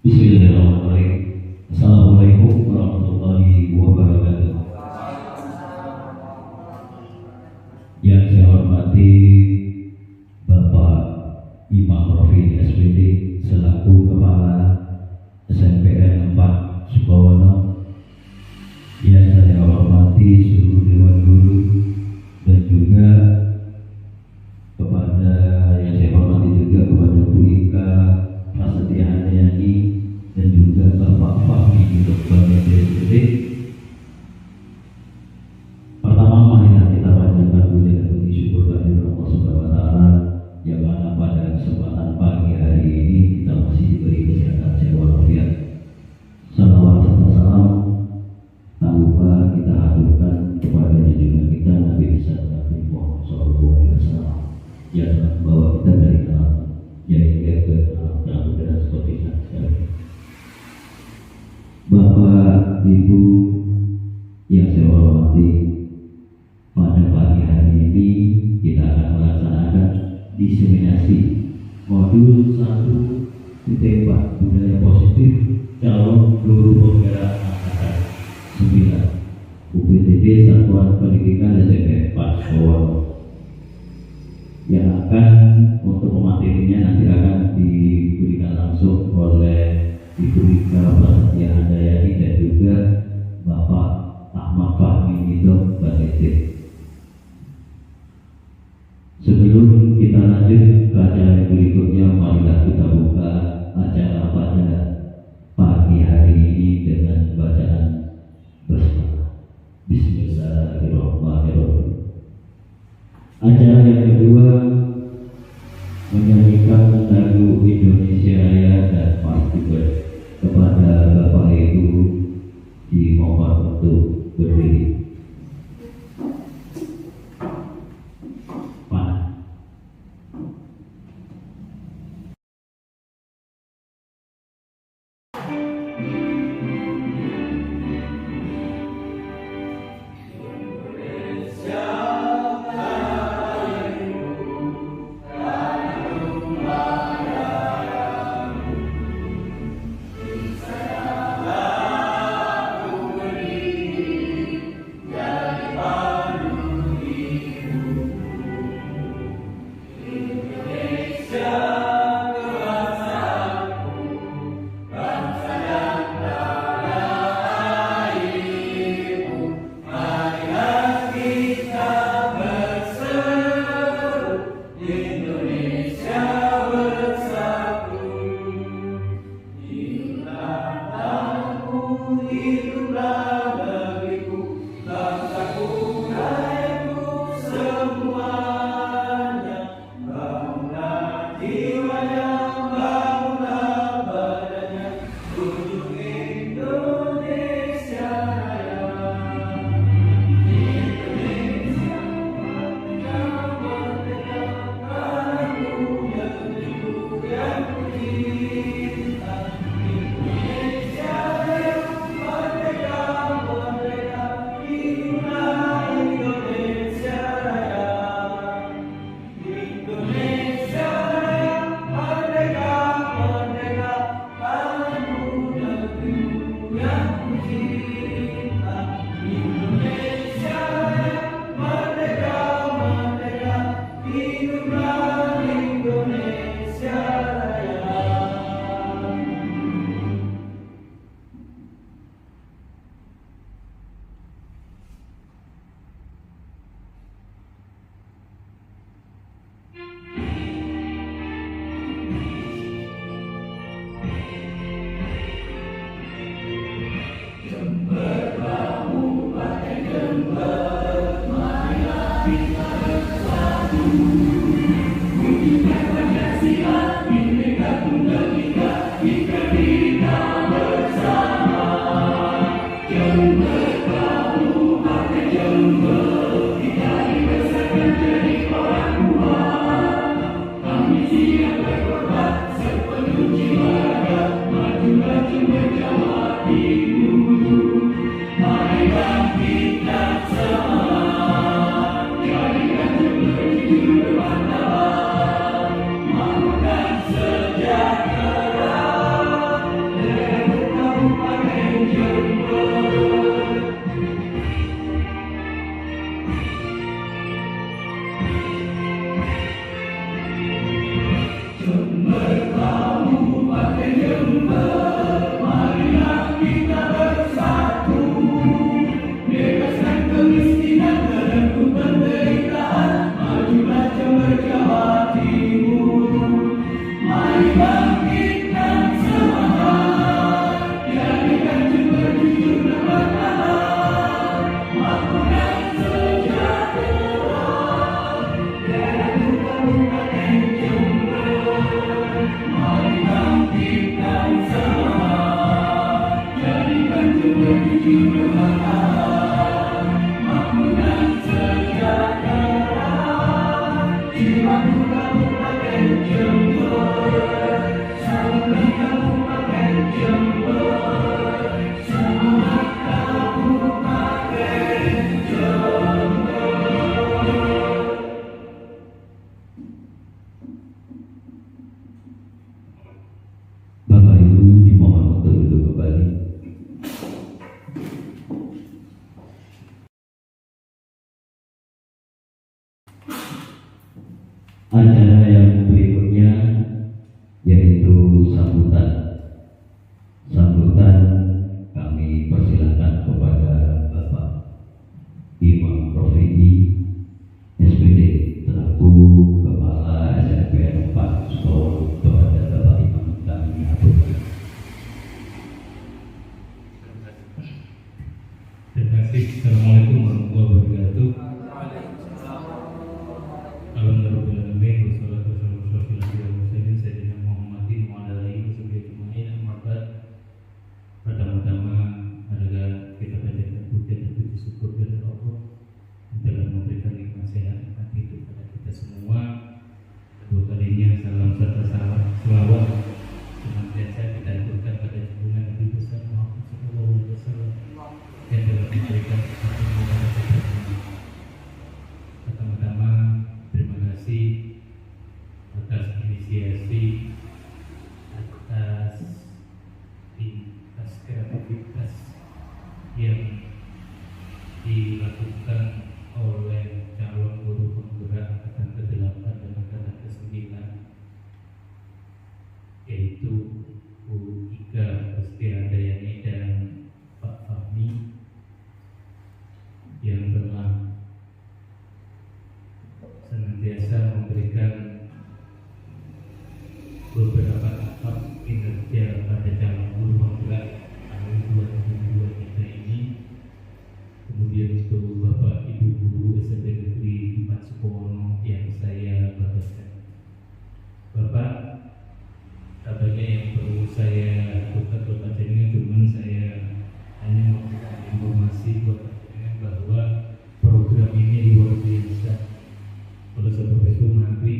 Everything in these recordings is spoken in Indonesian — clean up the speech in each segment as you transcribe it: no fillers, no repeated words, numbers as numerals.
Bismillahirrahmanirrahim. Assalamualaikum warahmatullahi wabarakatuh. Yang saya hormati Bapak Imam Rofi SPD selaku Kepala SNPN 4 Sukowono, yang saya hormati seluruh Dewan Guru dan juga kepada yang saya hormati juga kepada Bu Ika Prasetya Handayani dan juga Bapak Fahmi Dr. SPD. Pertama, marilah kita panjatkan puji dan puji syukur kehadirat Allah Subhanahu wa taala yang mana pada kesempatan pagi hari ini kita masih diberi kesehatan sehat walafiat. Salawat serta salam tak lupa kita haturkan kepada junjungan kita Nabi Nabi Muhammad SAW yang telah membawa kita dari alam jahiliyah ke alam terang dan seperti sekarang. Bapak, Ibu yang saya hormati, pada pagi hari ini kita akan melaksanakan diseminasi modul 1 ITB budaya positif calon guru penggerak angkatan 9 UPTD Satuan Pendidikan SMP 4 Sukowono. Yang akan untuk pematerinya nanti akan diberikan langsung oleh Ibu Ika Prasetya Handayani dan juga Bapak Ahmad Fahmi Nidom Badete. Sebelum kita lanjut ke acara yang berikutnya, marilah kita buka acara pada pagi hari ini dengan bacaan bersama. Bismillahirrahmanirrahim. Acara yang kedua menyanyikan lagu Indonesia Raya dan Pastiber. Kepada Bapak Ibu dimohon untuk berdiri. Marilah kita sama acara yang berikutnya yaitu sambutan. Sambutan kami persilakan kepada Bapak Imam Rofidi SPD selaku Kepala SMPN 4 Sukaworo. Kepada Bapak Imam kami aturkan. Terima kasih. Assalamualaikum warahmatullahi wabarakatuh. Alhamdulillah, wassalatu wassalamu ala rasulillah sayyidina Muhammadin wa ala alihi wa sahbihi ajma'in. Amma ba'd. Pertama-tama adalah kita panjatkan puja dan puji syukur kepada Allah yang telah memberikan nikmat sehat dan hidup kepada kita semua. Kedua kalinya salam serta selawat senantiasa kita aturkan pada junjungan Nabi besar Muhammad sallallahu alaihi wasallam yang telah memberikan kepada kita semua. Pertama-tama terima kasih atas inisiasi, atas kreativitas yang dilakukan oleh calon guru penggerak angkatan ke-8 dan angkatan ke-9, yaitu Bu Ika Gustihandayani dan Pak Fahmi, yang telah senantiasa memberikan beberapa tahap kinerja pada calon guru penggerak tahun 2002 kita ini. Kemudian untuk Bapak Ibu Guru SMP Negeri 4 Sukowono yang saya banggakan. Bapak, banyak yang perlu saya lakukan buat panjenengan, cuman saya hanya memberikan informasi buat panjenengan bahwa program ini luar biasa. Oleh sebab itu nanti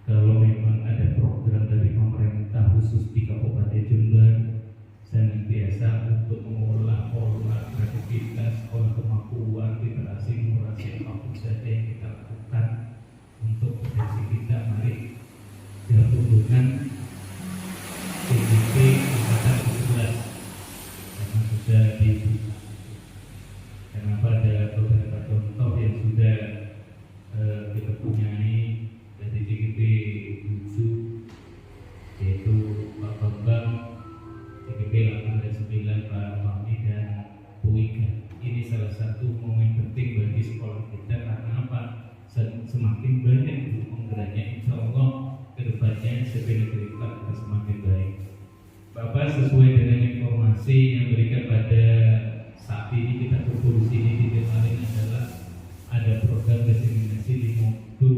kalau memang ada program dari pemerintah khusus di Kabupaten Jember, senantiasa untuk mengolah kreativitas, olah kemampuan, literasi, moderasi, apapun saja yang kita lakukan untuk potensi kita. Mari gabung dengan PDP angkatan 11 karena sudah dibuka. Kenapa ada beberapa contoh yang sudah kita punyai dari CGP 7, yaitu Pak Bambang, CGP 8 dan 9, Pak Fahmi dan Bu Ika. Ini salah satu momen penting bagi sekolah kita. Karena apa? Semakin banyak guru penggeraknya, insya Allah kedepannya SMP Negeri 4 akan semakin baik. Bapak, sesuai dengan informasi yang diberikan pada saat ini kita kumpul di sini di Demarin adalah ada program diseminasi di modul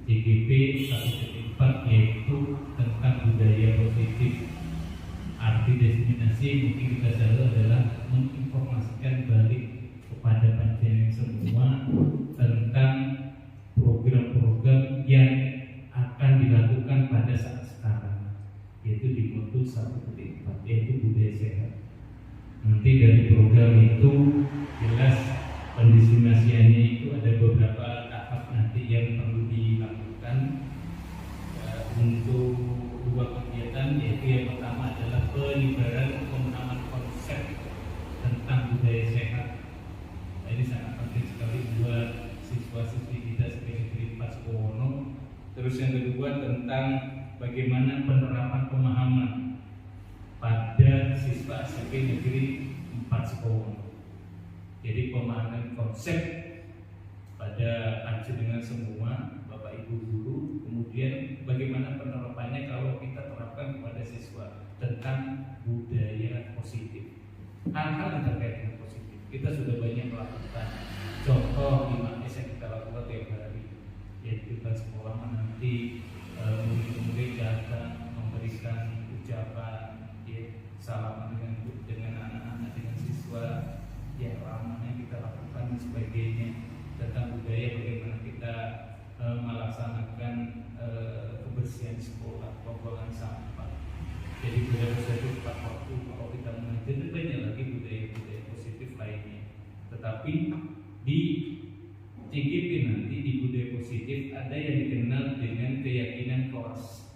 CGP 1.4, yaitu tentang budaya positif. Arti diseminasi mungkin kita tahu adalah menginformasikan balik kepada panjenengan semua tentang program-program yang akan dilakukan pada saat sekarang, yaitu di modul 1.4, yaitu budaya sehat. Nanti dari program itu jelas pendiseminasiannya itu ada beberapa tahap nanti yang perlu dilakukan untuk dua kegiatan, yaitu yang pertama adalah penyebaran pemahaman konsep tentang budaya sehat. Nah, ini sangat penting sekali buat siswa-siswi kita sebagai 4 Sukowono. Terus yang kedua tentang bagaimana penerapan pemahaman pada siswa SMP Negeri 4 Sukowono. Jadi pemahaman konsep pada panjenengan semua, Bapak Ibu Guru, kemudian bagaimana penerapannya kalau kita terapkan kepada siswa tentang budaya positif. Hal-hal yang terkait dengan positif kita sudah banyak melakukan. Contoh 5S yang kita lakukan tiap hari, yaitu kita sekolah nanti murid-murid datang memberikan ucapan, salaman dengan anak-anak, dengan siswa, yang ramah yang kita lakukan dan sebagainya. Tentang budaya, bagaimana kita melaksanakan kebersihan sekolah, pembuangan sampah. Jadi budaya positif tepat waktu kalau kita mengajar, dan banyak lagi budaya-budaya positif lainnya. Tetapi di CGP nanti di budaya positif ada yang dikenal dengan keyakinan kelas.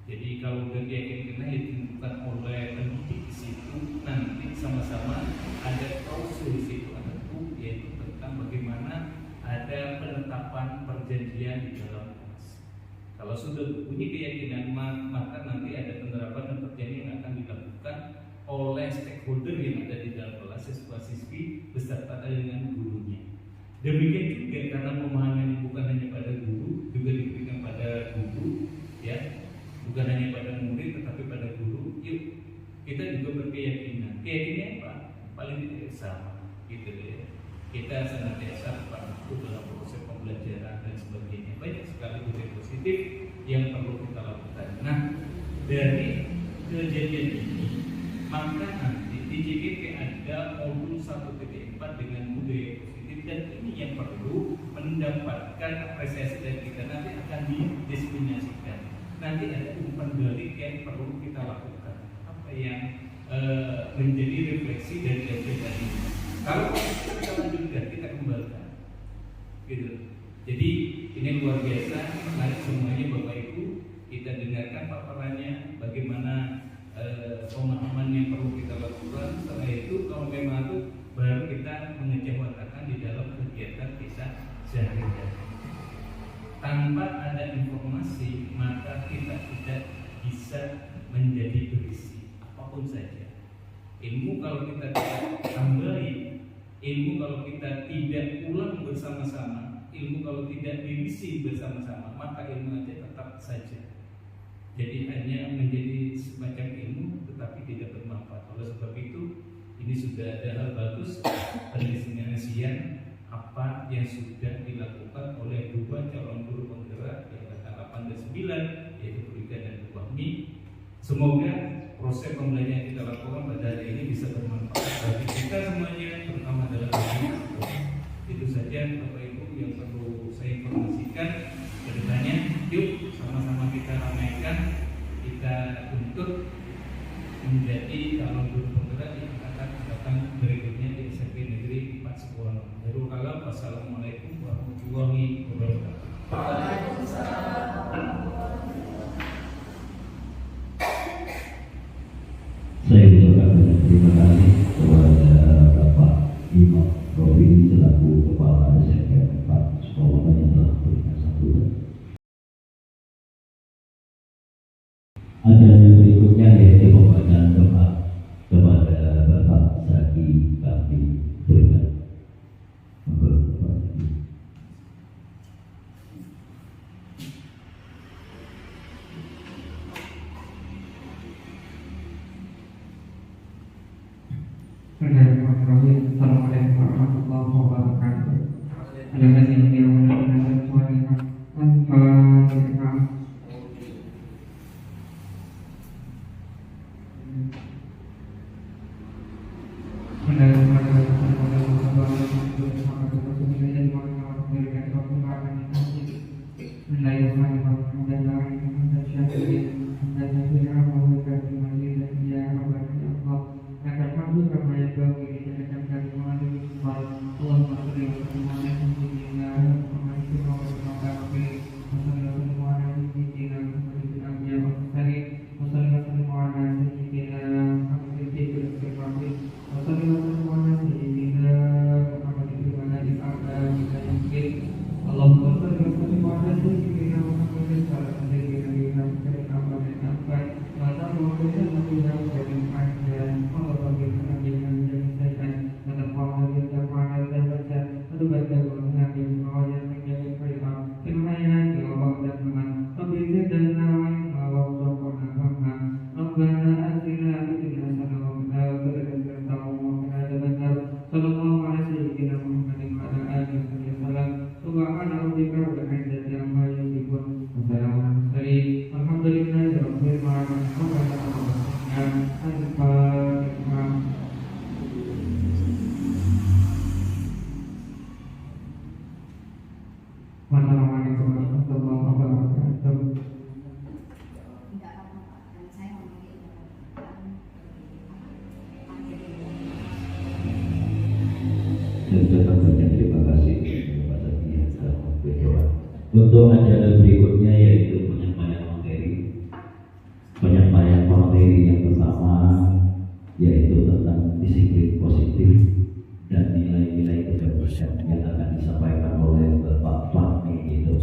Jadi kalau udah keyakinan yang ditentukan oleh pendidik di situ, nanti sama-sama ada klausul di situ, ada yaitu tentang bagaimana ada penetapan perjanjian di dalam kelas. Kalau sudah punya keyakinan, maka nanti ada penerapan dan perjanjian yang akan dilakukan oleh stakeholder yang ada di dalam kelas, siswa-siswi beserta dengan gurunya. Demikian juga karena pemahaman bukan hanya pada guru, juga diberikan pada guru, ya, bukan hanya pada murid tetapi pada guru. Yuk kita juga berkeyakinan. Keyakinan apa? Paling tidak sama, gitu ya. Kita senantiasa berpadu dalam proses pembelajaran dan sebagainya. Banyak sekali budaya positif yang perlu kita lakukan. Nah, dari kejadian ini, maka nanti di JKP ada modul 1.4 dengan budaya positif, dan ini yang perlu mendapatkan apresiasi dari kita. Nanti akan didiseminasikan. Nanti ada umpan balik yang perlu kita lakukan. Apa yang menjadi refleksi dari kajian ini. Kalau kita lanjutkan, kita kembalikan, gitu. Jadi ini luar biasa. Mari semuanya Bapak Ibu kita dengarkan paparannya, bagaimana pemahaman yang perlu kita lakukan. Setelah itu kalau memang itu baru kita mengejawatakan di dalam kegiatan kita sehari-hari. Tanpa ada informasi maka kita tidak bisa menjadi berisi apapun saja. Ilmu kalau kita tidak tambahi, ilmu kalau kita tidak ulang bersama-sama, ilmu kalau tidak diisi bersama-sama, maka ilmu aja tetap saja. Jadi hanya menjadi semacam ilmu tetapi tidak bermanfaat. Oleh sebab itu ini sudah ada hal bagus pendiseminasian apa yang sudah dilakukan oleh dua calon guru penggerak yang angkatan 8 dan 9, yaitu Bu Rika dan Bu Fahmi. Semoga proses pembelajaran yang kita lakukan pada hari ini bisa bermanfaat bagi kita semuanya, terutama dalam dunia. Itu saja Bapak Ibu yang perlu saya informasikan. Kedepannya, yuk sama-sama kita ramaikan, kita untuk menjadi calon guru penggerak yang akan datang berikutnya di SMP Negeri 4 Sekolah. Wassalamualaikum warahmatullahi wabarakatuh. Saya ucapkan terima kasih kepada Bapak Imam Rofi selaku Kepala SMP 4 Sekolah yang telah memberikan sambutan. Ada yang berikutnya yaitu pembacaan doa kepada Bapak Zaki Kami Berkat. Bismillahirrahmanirrahim. Assalamualaikum warahmatullahi wabarakatuh. Untuk acara berikutnya yaitu penyampaian materi yang pertama yaitu tentang disiplin positif dan nilai-nilai kebagusan yang akan disampaikan oleh Bapak Fahmi itu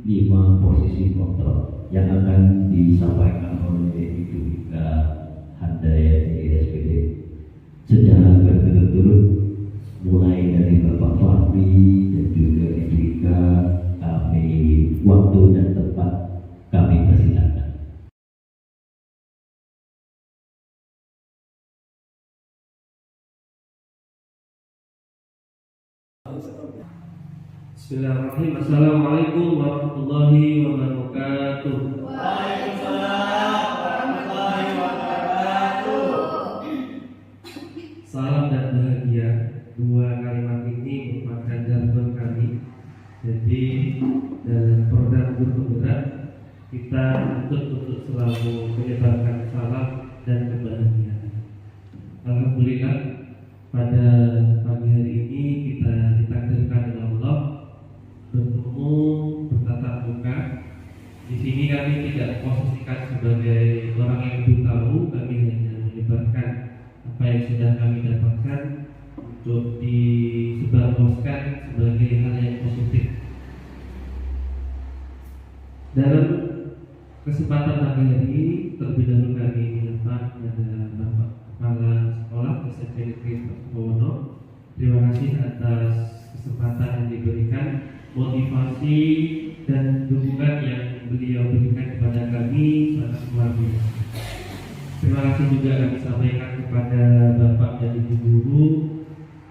5 posisi kontrol yang akan disampaikan oleh Ibu Ika Handayani SPD secara berturut-turut, mulai dari Bapak Fahmi dan juga Ibu Ika. Kami waktu dan tempat kami persilakan. Bismillahirrahmanirrahim. Assalamualaikum warahmatullahi wabarakatuh. Waalaikumsalam warahmatullahi wabarakatuh. Salam dan bahagia. Dua kalimat ini merupakan jargon kami. Jadi dalam program guru penggerak kita untuk selalu menyebarkan salam dan kebahagiaan. Alhamdulillah pada pagi hari ini kita ditakdirkan oleh Allah bertemu bertatap muka. Di sini kami tidak posisikan sebagai orang yang lebih tahu, kami hanya menyebarkan apa yang sudah kami dapatkan untuk disebarluaskan sebagai hal yang positif. Dalam kesempatan pagi hari ini terlebih dahulu kami menyapa kepada Bapak Kepala Sekolah SMP Negeri Wono. Terima kasih atas kesempatan yang diberikan, motivasi dan dukungan yang beliau berikan kepada kami sangat luar biasa. Terima kasih juga kami sampaikan kepada Bapak dan Ibu Guru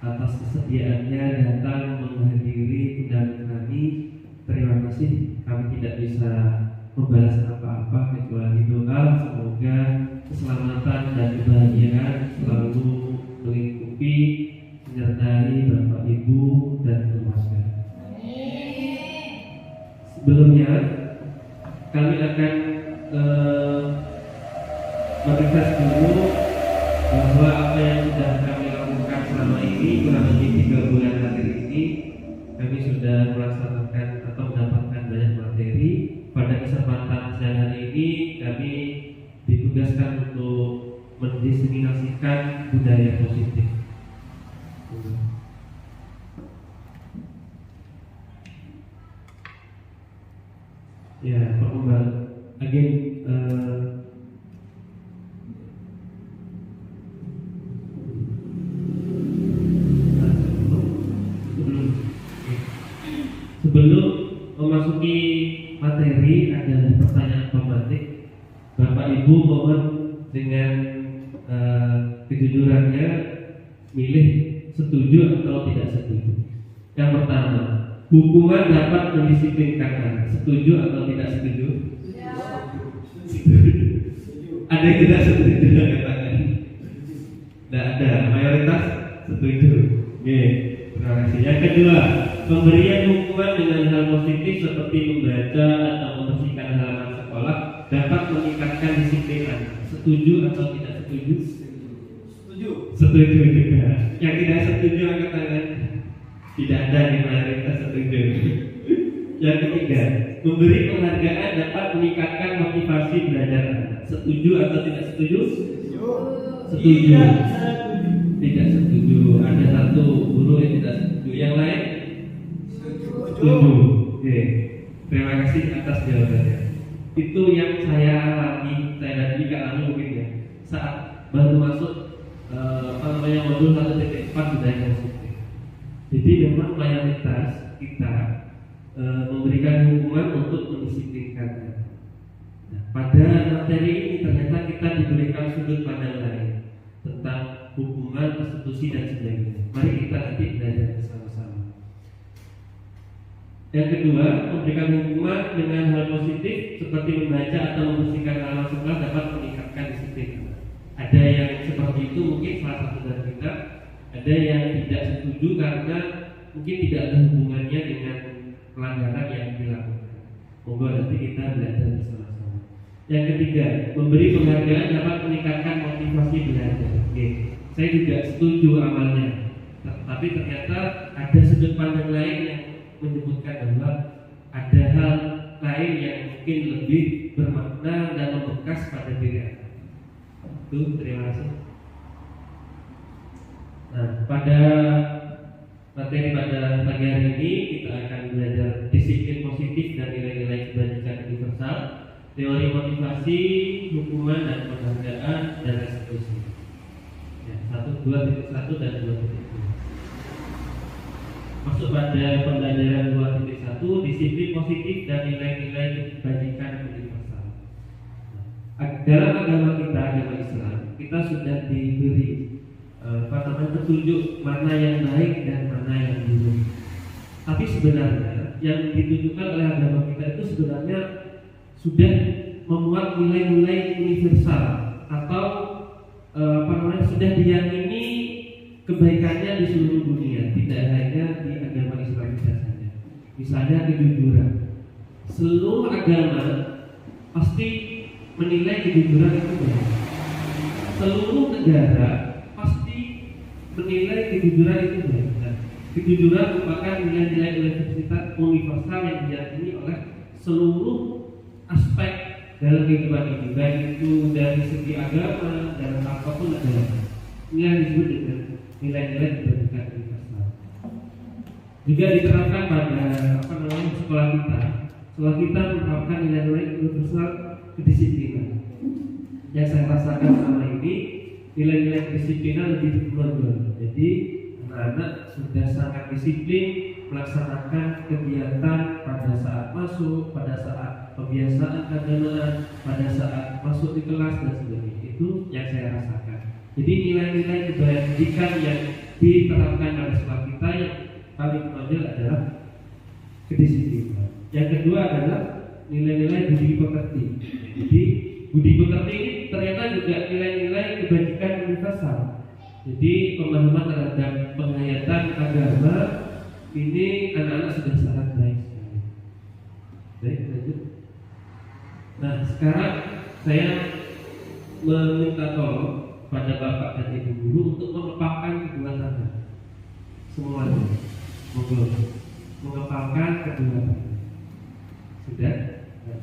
atas kesediaannya datang menghadiri undangan kami. Terima kasih, kami tidak bisa membalas apa-apa kecuali doa semoga keselamatan dan kebahagiaan selalu melingkupi menyertai Bapak Ibu dan keluarga. Sebelumnya kami akan merefresh dulu bahwa apa yang sudah kami lakukan selama ini kurang lebih 3 bulan terakhir ini, kami sudah melaksanakan atau mendapatkan banyak materi. Pada kesempatan siang hari ini kami ditugaskan untuk mendiseminasikan budaya positif. Ya, perkembangan agen sebelum memasuki materi ada pertanyaan pematik. Bapak Ibu mohon dengan kejujurannya milih setuju atau tidak setuju. Yang pertama, hukuman dapat mendisiplinkan anak. Setuju atau tidak setuju? Ada yang tidak setuju katakan? Tidak ada, mayoritas setuju. Oke, terima kasih. Yang kedua, pemberian hukuman dengan hal positif seperti membaca atau membersihkan halaman sekolah dapat meningkatkan disiplin anak. Setuju atau tidak setuju? Setuju. Setuju juga. Yang tidak setuju angkat tangan. Tidak ada di mayoritas setuju. Yang ketiga, memberi penghargaan dapat meningkatkan motivasi belajar anak. Setuju atau tidak setuju? Setuju. Tidak setuju. Ada satu guru yang tidak setuju. Yang lain? Setuju. Oke. Terima kasih atas jawabannya. Itu yang saya alami, saya dan Ika alami mungkin ya. Saat baru masuk modul 1.4 budaya positif. Jadi memang mayoritas kita memberikan hukuman untuk mendisiplinkannya. Nah, pada materi ini ternyata kita diberikan sudut pandang lain tentang hukuman, restitusi dan sebagainya. Mari kita nanti belajar bersama-sama. Yang kedua, memberikan hukuman dengan hal positif seperti membaca atau membersihkan halaman sekolah dapat meningkatkan disiplin. Ada yang seperti itu mungkin salah satu dari kita, ada yang tidak setuju karena mungkin tidak ada hubungannya dengan pelanggaran yang dilakukan. Monggo nanti kita belajar bersama-sama. Yang ketiga, memberi penghargaan dapat meningkatkan motivasi belajar. Oke, saya juga setuju amalnya. Tapi ternyata ada sudut pandang lain yang menyebutkan bahwa ada hal lain yang mungkin lebih bermakna dan membekas pada diri Anda. Itu, terima kasih. Nah, pada materi pada pagi hari ini kita akan belajar disiplin positif dan nilai-nilai teori motivasi, hukuman dan penghargaan dan restitusi. Ya, 2.1 dan 2.2. Masuk pada pembelajaran 2.1, disiplin positif dan nilai-nilai kebajikan universal. Dalam agama kita, agama Islam, kita sudah diberi petunjuk mana yang baik dan mana yang buruk. Tapi sebenarnya yang ditunjukkan oleh agama kita itu sebenarnya sudah memuat nilai-nilai universal atau sudah diyakini kebaikannya di seluruh dunia, tidak hanya di agama Islam saja. Misalnya kejujuran. Seluruh agama pasti menilai kejujuran itu baik. Seluruh negara pasti menilai kejujuran itu baik. Nah, kejujuran merupakan nilai-nilai universal yang diyakini oleh seluruh aspek dalam kehidupan ini, baik itu dari segi agama dan apapun adalah ini yang disebut dengan nilai-nilai kebajikan universal. Juga diterapkan pada sekolah kita. Sekolah kita menerapkan nilai-nilai universal kedisiplinan. Yang saya rasakan selama ini nilai-nilai kedisiplinan lebih menonjol. Jadi anak-anak sudah sangat disiplin melaksanakan kegiatan pada saat masuk, pada saat pembiasaan keagamaan, pada saat masuk di kelas dan sebagainya. Itu yang saya rasakan. Jadi nilai-nilai kebajikan yang diterapkan pada sekolah kita yang paling menonjol adalah kedisiplinan. Yang kedua adalah nilai-nilai budi pekerti. Jadi budi pekerti ini ternyata juga nilai-nilai kebajikan universal. Jadi pemahaman terhadap penghayatan agama ini anak-anak sudah sangat baik sekali. Baik, lanjut. Nah, sekarang saya meminta tolong pada bapak dan ibu guru untuk mengepalkan kedua tangan. Semuanya, mengepalkan kedua tangan. Sudah? Nah.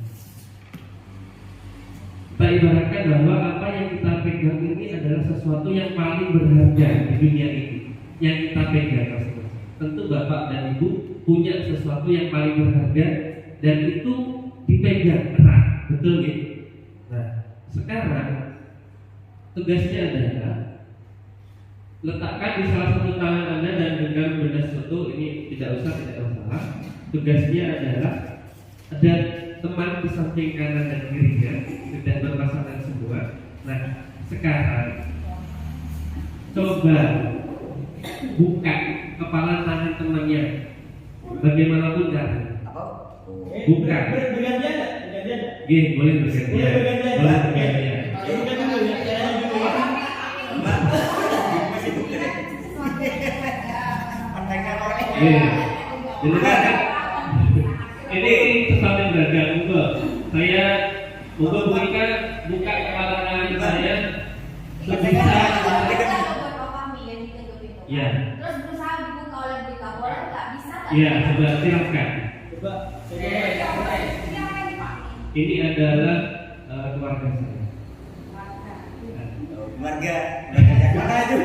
Kita ibaratkan bahwa apa yang kita pegang ini adalah sesuatu yang paling berharga di dunia ini. Yang kita pegang masing-masing. Tentu bapak dan ibu punya sesuatu yang paling berharga dan itu dipegang erat, betul ya? Nah, sekarang tugasnya adalah letakkan di salah satu tangan Anda dan genggam benda sesuatu. Ini tidak masalah. Tugasnya adalah ada teman di samping kanan dan kirinya sudah berpasangan semua. Nah, sekarang coba buka kepala tangan temannya. Bagaimanapun caranya. Buka. Bergantian. Boleh bergantian. Boleh bergantian. Ini sesuatu yang beragam. Saya buka kepala tangan saya sebisa. Ya. Terus berusaha dibuka oleh berita, boleh nggak? Bisa nggak? Ya, coba silakan. Coba. Ini adalah keluarga saya. Keluarga yang mana itu?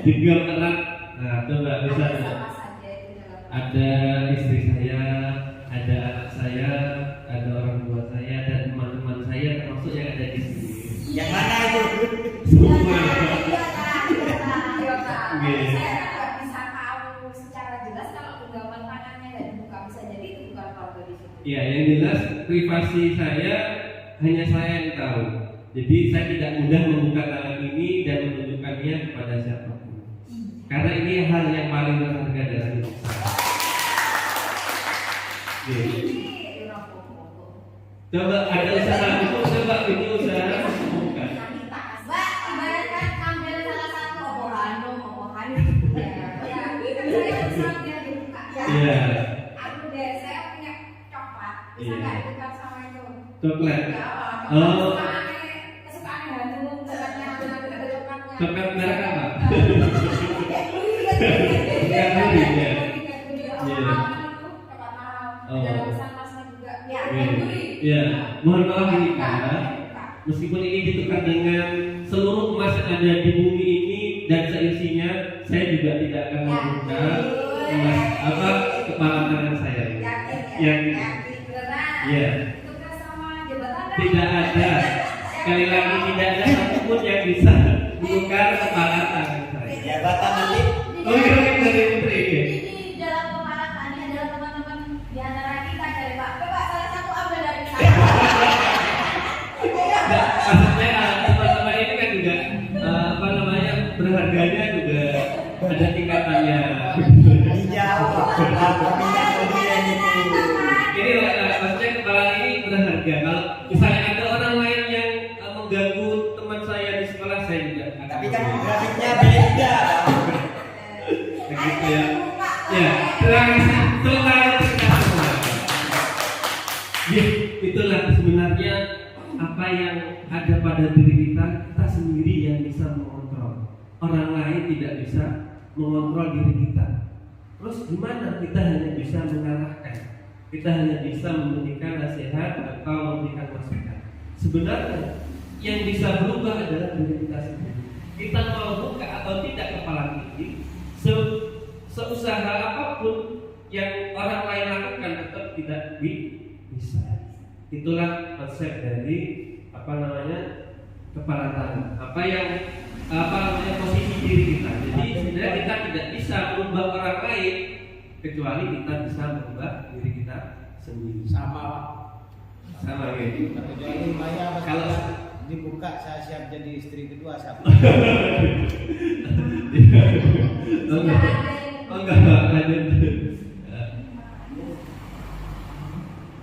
Digenggam erat. Nah, coba bisa. Ada istri saya, ada anak saya, ada orang tua saya dan teman-teman saya termasuk yang ada di sini. Yang mana itu? Semua. Saya nggak bisa tahu secara jelas kalau genggaman tangannya dan buka, bisa jadi itu bukan keluarga di situ. Ya, yang jelas privasi saya hanya saya yang tahu. Jadi saya tidak mudah membuka tangan ini dan menunjukkannya kepada siapapun. Karena ini hal yang paling berharga dalam hidup saya. Coba ada usaha itu, coba ini usaha membuka. Mbak, ibaratkan ngambil salah satu obohan, ya, ini kan saya bisa dia dibuka. Iya. Aku deh, saya punya coklat, bisa nggak dibuka sama itu? Coklat. Oh. Kesukaan Hanum, coklatnya ada coklatnya. Coklat merek apa? Ya, mohon maaf ini karena meskipun ini ditukar dengan seluruh emas yang ada di bumi ini dan seisinya, saya juga tidak akan membuka emas kepala tangan saya. Yang Iya. tugas sama jabatan kan? Tidak ada. Sekali lagi tidak ada satupun yang bisa menukar kepalatan saya. Jabatan nanti. Oh iya, dari Putri. Ini dalam kepalatan ini adalah teman-teman di antara kita dari Pak. Coba salah satu ambil dari saya. Nah, maksudnya teman-teman ini kan juga apa namanya berharganya juga ada tingkatannya. Dijawab. Pemilihan pemilihan itu. Ini maksudnya kepala ini berharga. Kalau misalnya ada orang lain yang mengganggu teman saya di sekolah, saya juga akan Tapi kan mengganggu. grafiknya beda. Begitu ya. Ya, terima kasih. Selalu terima kasih. Ya, itulah sebenarnya apa yang ada pada diri kita sendiri yang bisa mengontrol. Orang lain tidak bisa mengontrol diri kita. Terus gimana kita hanya bisa mengarahkan? Kita hanya bisa memberikan nasihat atau memberikan masukan. Sebenarnya yang bisa berubah adalah diri kita sendiri. Kita mau buka atau tidak kepala tinggi, seusaha apapun yang orang lain lakukan tetap tidak bisa. Itulah konsep dari apa namanya kepala tangan. Posisi diri kita. Jadi sebenarnya kita tidak bisa merubah orang lain kecuali kita bisa merubah diri kita sendiri. Sama. Gitu. Kecuali Maya Kalau dibuka saya siap jadi istri kedua siapa? Enggak lanjut.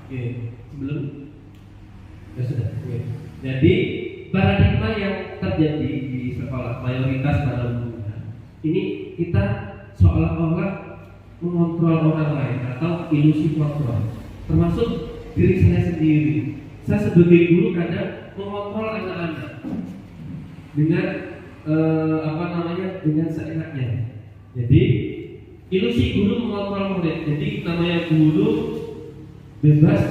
Oke, sebelum ya sudah. Oke. Jadi paradigma yang terjadi di sekolah mayoritas pada umumnya ini kita seolah-olah mengontrol orang lain atau ilusi kontrol, termasuk diri saya sendiri. Saya sebagai guru kadang mengontrol anak-anak dengan dengan seenaknya. Jadi ilusi guru mengontrol murid. Jadi namanya guru bebas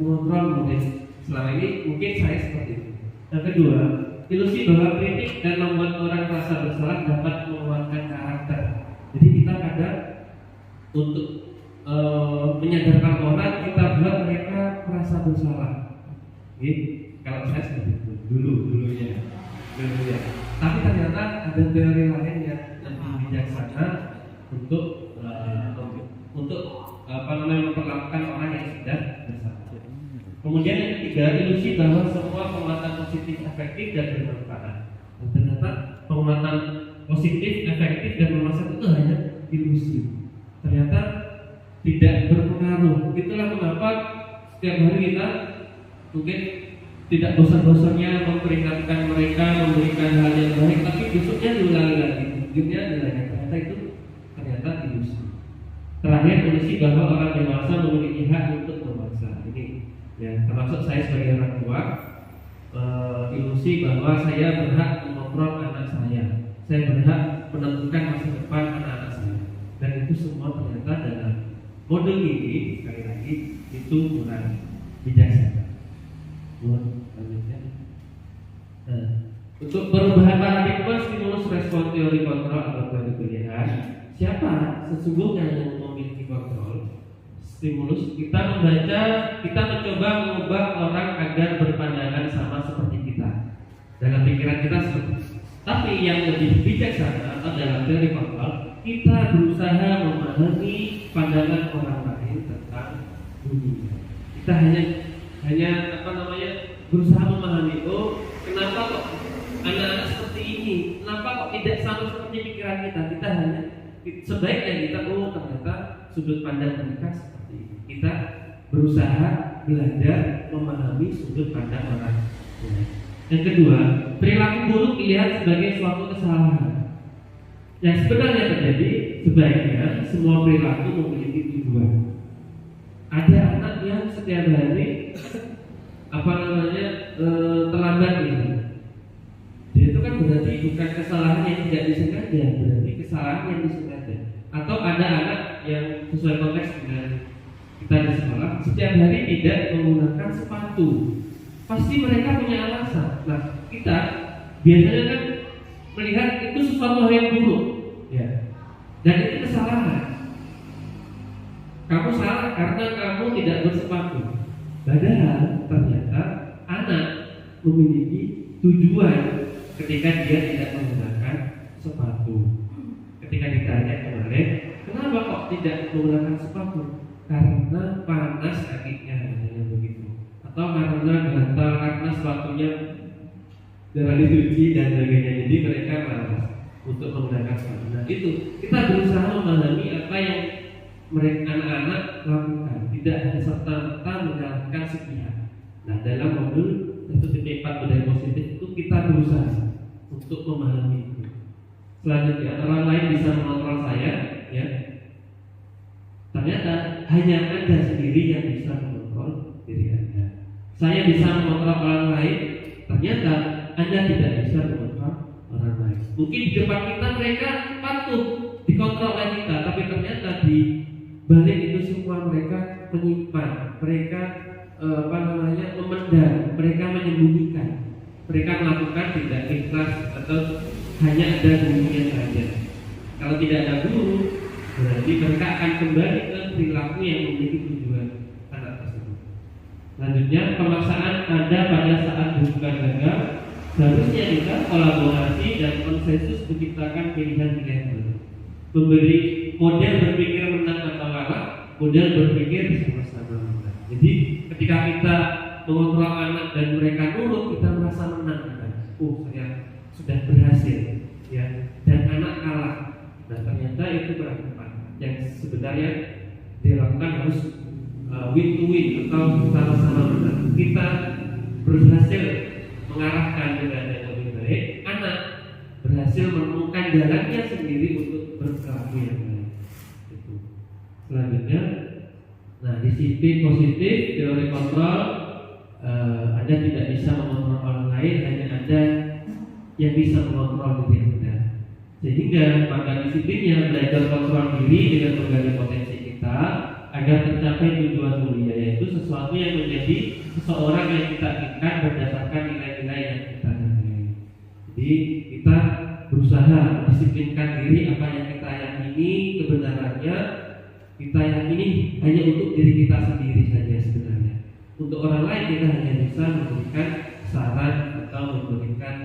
mengontrol murid. Selama ini mungkin saya seperti itu. Yang kedua, ilusi bahwa kritik dan membuat orang merasa bersalah dapat menguatkan karakter. Jadi kita kadang untuk menyadarkan orang kita buat mereka merasa bersalah. Kalau saya seperti itu dulunya. Tapi ternyata ada teori lain yang lebih bijaksana untuk memperlakukan orang yang sudah bersalah. Kemudian yang ketiga, ilusi bahwa semua penguatan positif efektif dan bermanfaat. Dan ternyata penguatan positif efektif dan bermanfaat itu hanya ilusi. Ternyata tidak berpengaruh. Itulah mengapa setiap hari kita mungkin tidak bosan-bosannya memperingatkan mereka, memberikan hal yang baik, tapi besoknya diulangi lagi, ternyata itu ternyata ilusi. Terakhir, ilusi bahwa orang dewasa memiliki hak untuk memaksa. Ini ya termasuk saya sebagai orang tua, ilusi bahwa saya berhak mengontrol anak saya berhak menentukan masa depan anak-anak saya, dan itu semua ternyata dalam model ini sekali lagi itu kurang bijaksana. Untuk perubahan paradigma stimulus respon teori kontrol atau teori pilihan, siapa sesungguhnya yang memiliki kontrol? Stimulus kita membaca, kita mencoba mengubah orang agar berpandangan sama seperti kita. Dalam pikiran kita seperti itu. Tapi yang lebih bijaksana atau dalam teori kontrol, kita berusaha memahami pandangan orang lain tentang dunia. Kita hanya berusaha memahami, kenapa kok anak-anak seperti ini, kenapa kok tidak sama seperti pikiran kita. Kita hanya sebaiknya kita ternyata sudut pandang mereka seperti ini. Kita berusaha belajar memahami sudut pandang orang lain. Yang kedua, perilaku buruk dilihat sebagai suatu kesalahan. Yang sebenarnya terjadi, sebaiknya semua perilaku memiliki tujuan. Ada anak yang setiap hari terlambat ini. Dia itu kan berarti bukan kesalahan yang tidak disengaja, berarti kesalahan yang disengaja. Atau ada anak yang sesuai konteks dengan kita di sekolah, setiap hari tidak menggunakan sepatu. Pasti mereka punya alasan. Nah, kita biasanya kan melihat itu sesuatu hal yang buruk, ya. Dan itu kesalahan. Kamu salah karena kamu tidak bersepatu. Padahal ternyata anak memiliki tujuan ketika dia tidak menggunakan sepatu. Ketika ditanya kemarin, kenapa kok tidak menggunakan sepatu? Karena panas kakinya, katanya begitu. Atau karena gatal, karena sepatunya jarang dicuci dan sebagainya. Jadi mereka malas untuk menggunakan sepatu. Nah itu kita berusaha memahami apa yang mereka anak-anak lakukan, tidak hanya serta-merta menyalahkan sepihak. Nah dalam modul 1.4 budaya positif itu kita berusaha untuk memahami itu. Selanjutnya orang lain bisa mengontrol saya, ya. Ternyata hanya Anda sendiri yang bisa mengontrol diri Anda. Saya bisa mengontrol orang lain, ternyata Anda tidak bisa mengontrol orang lain. Mungkin di depan kita mereka patuh dikontrol oleh kita, tapi ternyata di balik itu semua mereka menyimpan, mereka memendam, mereka menyembunyikan, mereka melakukan tidak ikhlas atau hanya ada gurunya saja. Kalau tidak ada guru, berarti mereka akan kembali ke perilaku yang memiliki tujuan anak tersebut. Selanjutnya, pemaksaan ada pada saat bukan gagal. Seharusnya kita kolaborasi dan konsensus menciptakan pilihan-pilihan baru. Memberi model berpikir menang atau kalah, model berpikir sama-sama menang. Jadi ketika kita mengontrol anak dan mereka nurut, kita merasa menang. Saya sudah berhasil, ya. Dan anak kalah. Nah ternyata itu kurang tepat. Yang sebenarnya dilakukan harus win to win atau sama-sama menang. Kita berhasil mengarahkan dengan yang lebih baik, anak berhasil menemukan jalannya sendiri untuk berperilaku yang baik. Itu. Selanjutnya, nah disiplin positif, teori kontrol, Anda tidak bisa mengontrol orang lain, hanya Anda yang bisa mengontrol diri Anda. Sehingga pada disiplinnya belajar kontrol diri dengan menggali potensi kita agar tercapai tujuan mulia, yaitu sesuatu yang menjadi seseorang yang kita inginkan berdasarkan nilai-nilai yang kita hargai. Jadi kita berusaha disiplinkan diri apa yang kita yakini kebenarannya, kita yakini hanya untuk diri kita sendiri saja sebenarnya. Untuk orang lain kita hanya bisa memberikan saran atau memberikan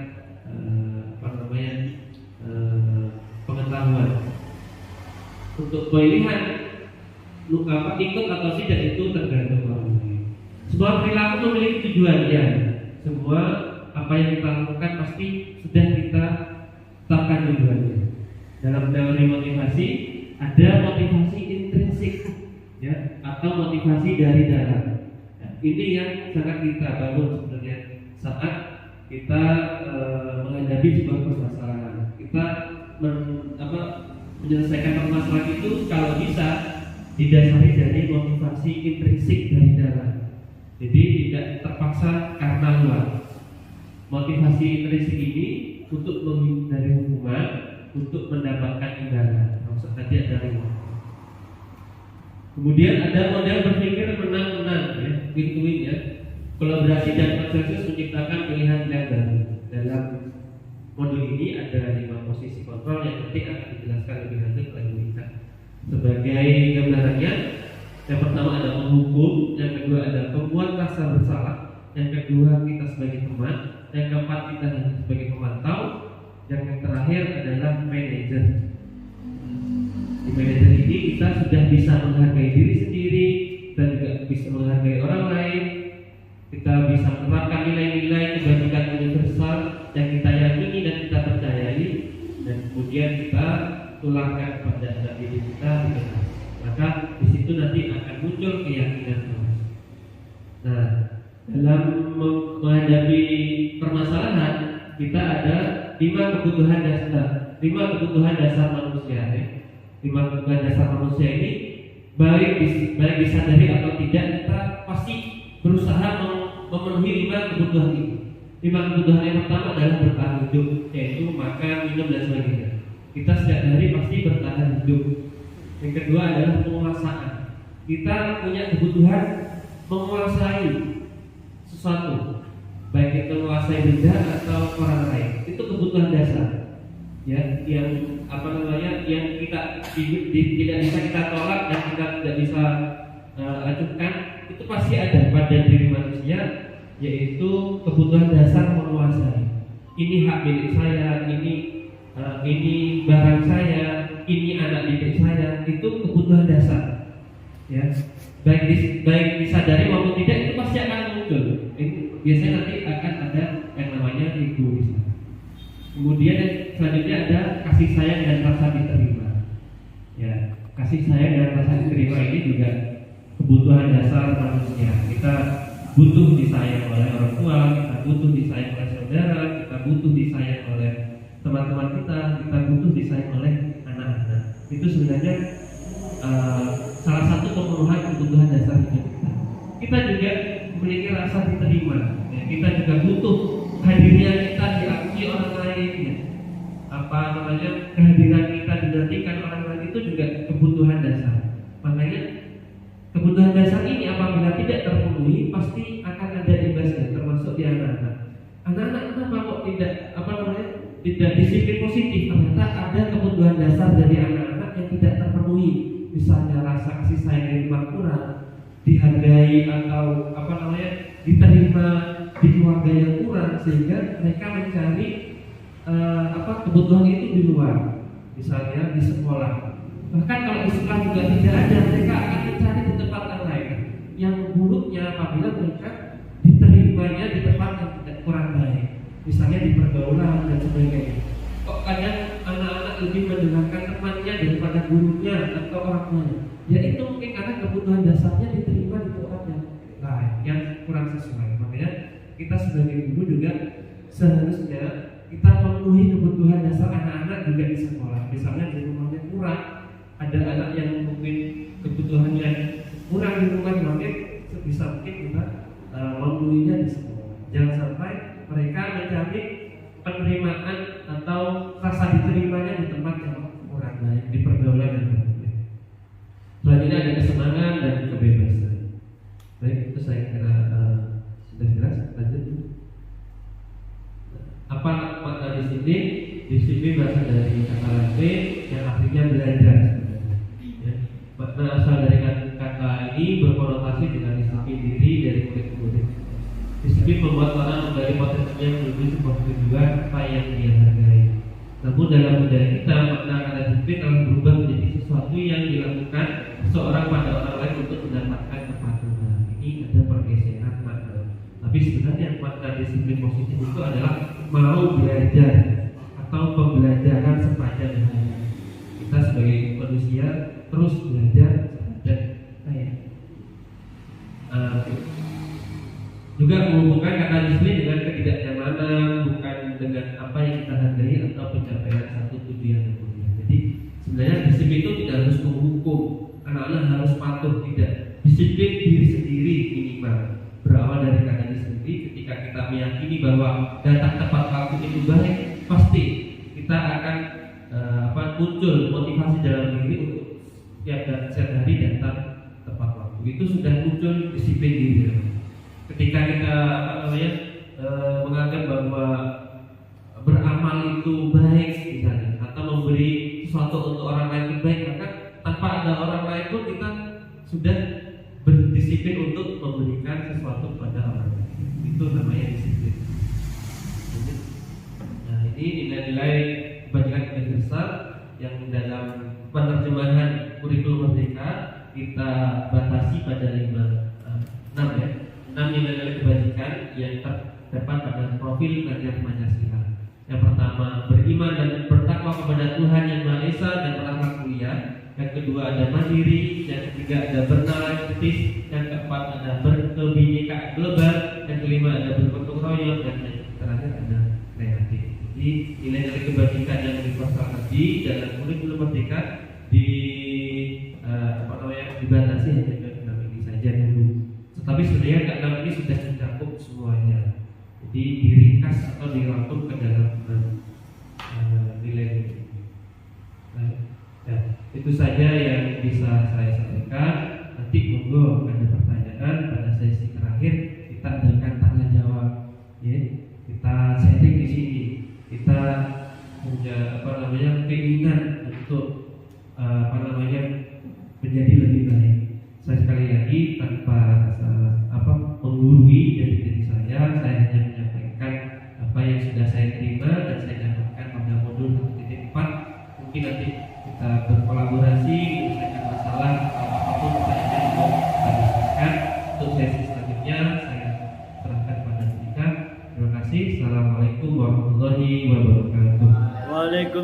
pengetahuan. Untuk pilihan ikut atau tidak itu tergantung orang lain. Semua perilaku memiliki tujuan, ya. Semua apa yang kita lakukan pasti sudah kita tetapkan tujuannya. Dalam teori motivasi ada motivasi intrinsik, ya, atau motivasi dari dalam. Nah, ini yang sangat kita bangun sebenarnya saat kita menghadapi sebuah permasalahan. Kita menyelesaikan permasalahan itu kalau bisa didasari dari motivasi intrinsik dari dalam. Jadi tidak terpaksa karena luar. Motivasi intrinsik ini untuk menghindari hukuman, untuk mendapatkan imbalan. Maksud tadi ada lima. Kemudian ada model berpikir menang-menang, ya, win-win, ya. Kolaborasi dan konsensus menciptakan pilihan yang baru. Dalam modul ini ada 5 posisi kontrol yang nanti akan dijelaskan lebih lanjut oleh Wika. Sebagai gambarannya, yang pertama ada menghukum, yang kedua ada membuat rasa bersalah, yang kedua kita sebagai teman, yang keempat kita sebagai pemantau, yang terakhir adalah manajer. Di manajer ini kita sudah bisa menghargai diri sendiri, kita juga bisa menghargai orang lain. Kita bisa menerapkan nilai-nilai kebajikan universal yang kita yakini dan kita percayai, dan kemudian kita tularkan kepada anak didik kita di kelas. Maka di situ nanti akan muncul keyakinan. Nah, dalam menghadapi permasalahan kita ada 5 kebutuhan dasar, 5 kebutuhan dasar manusia. 5 kebutuhan dasar manusia ini baik disadari atau tidak, kita pasti berusaha memenuhi 5 kebutuhan itu. 5 kebutuhan yang pertama adalah bertahan hidup, yaitu makan, minum, dan sebagainya. Kita setiap hari pasti bertahan hidup. Yang kedua adalah penguasaan. Kita punya kebutuhan menguasai sesuatu, baik itu menguasai benda atau orang lain. Itu kebutuhan dasar, ya, yang yang kita tidak bisa kita tolak dan kita tidak bisa acukan itu pasti ada pada diri manusia, yaitu kebutuhan dasar menguasai. Ini hak milik saya, ini barang saya, ini anak didik saya, itu kebutuhan dasar. Ya, baik disadari maupun tidak itu pasti akan muncul. Biasanya nanti akan ada yang namanya ego di sana. Kemudian selanjutnya ada kasih sayang dan rasa diterima. Ya, kasih sayang dan rasa diterima ini juga kebutuhan dasar manusia. Kita butuh disayang oleh orang tua, kita butuh disayang oleh saudara, kita butuh disayang oleh teman-teman kita butuh disayang oleh anak-anak. Itu sebenarnya salah satu pemenuhan kebutuhan dasar hidup kita. Kita juga memiliki rasa diterima. Ya, kita juga butuh hadirnya kita diakui orang lain. Ya. Kehadiran kita dinantikan orang lain itu juga kebutuhan dasar. Makanya kebutuhan dasar ini apabila tidak terpenuhi pasti akan ada imbasnya, termasuk di anak-anak. Anak-anak kenapa kok tidak disiplin positif? Ternyata ada kebutuhan dasar dari anak-anak yang tidak terpenuhi. Misalnya rasa kasih sayang yang kurang, dihargai atau diterima di keluarga yang kurang, sehingga mereka mencari kebutuhan itu di luar, misalnya di sekolah. Bahkan kalau di sekolah juga tidak ada, mereka akan mencari di tempat yang lain. Yang buruknya apabila mereka diterimanya di tempat yang tidak kurang baik, misalnya di pergaulan dan sebagainya. Kok kadang anak-anak lebih mendengarkan temannya daripada gurunya atau orang tuanya? Ya itu mungkin karena kebutuhan dasarnya diterima di tempat yang lain yang kurang sesuai. Makanya kita sebagai guru juga seharusnya kita memenuhi kebutuhan dasar anak-anak juga di sekolah. Misalnya di rumahnya kurang, ada anak yang mungkin kebutuhannya kurang di rumah, maka sebisa mungkin kita memenuhinya di sekolah. Jangan sampai mereka mencari penerimaan atau rasa diterimanya di tempat yang kurang baik, di pergaulan yang berbeda. Selanjutnya ada kesenangan dan kebebasan. Baik, itu saya kira sudah jelas. Lanjut. Apa makna disiplin? Disiplin berasal dari kata Latin yang artinya belajar. Ya. Makna asal dari kata ini berkonotasi dengan disiplin diri dari murid-murid. Disiplin membuat orang menggali potensinya menuju sebuah tujuan apa yang dia hargai. Namun dalam budaya kita, makna kata disiplin telah berubah menjadi sesuatu yang dilakukan seorang pada orang lain untuk mendapatkan kepatuhan. Ini ada pergeseran makna. Tapi sebenarnya makna disiplin positif itu adalah mau belajar atau pembelajaran sepanjang hari. Kita sebagai manusia terus belajar dan juga menghubungkan kata disiplin dengan ketidaknyamanan, bukan dengan apa yang kita hargai atau pencapaian satu tujuan yang mulia. Jadi sebenarnya disiplin itu tidak harus menghukum, anak-anak harus patuh, tidak. Disiplin diri sendiri minimal berawal dari kata disiplin. Ketika kita meyakini bahwa datang tepat waktu itu baik, pasti kita akan muncul motivasi dalam diri untuk setiap hari datang tepat waktu. Itu sudah muncul disiplin diri. Ketika kita menganggap bahwa beramal itu baik misalnya, atau memberi sesuatu untuk orang lain itu baik, maka tanpa ada orang lain pun kita sudah berdisiplin untuk memberikan sesuatu kepada orang lain. Itu namanya disiplin. Nah, ini nilai-nilai kebajikan universal yang dalam penerjemahan kurikulum merdeka kita batasi pada 6 ya. 6 nilai-nilai kebajikan yang terdapat pada profil pelajar Pancasila. Yang pertama, beriman dan bertakwa kepada Tuhan Yang Maha Esa dan berakhlak mulia. Yang kedua ada mandiri, yang ketiga ada bernalar kritis, yang keempat ada berkebinekaan global, yang kelima ada bergotong royong, dan yang terakhir ada kreatif. Jadi nilai-nilai kebajikan yang universal tadi dalam kurikulum merdeka dibatasi hanya ke 6 ini saja dulu. Tetapi sebenarnya ke-6 ini sudah mencakup semuanya. Jadi diringkas atau dirangkum ke dalam nilai-nilai. Ya, itu saja yang bisa saya sampaikan. Nanti monggo ada pertanyaan pada sesi terakhir kita adakan tanya jawab. Ya, kita sharing di sini. Kita punya keinginan untuk menjadi lebih baik. Saya sekali lagi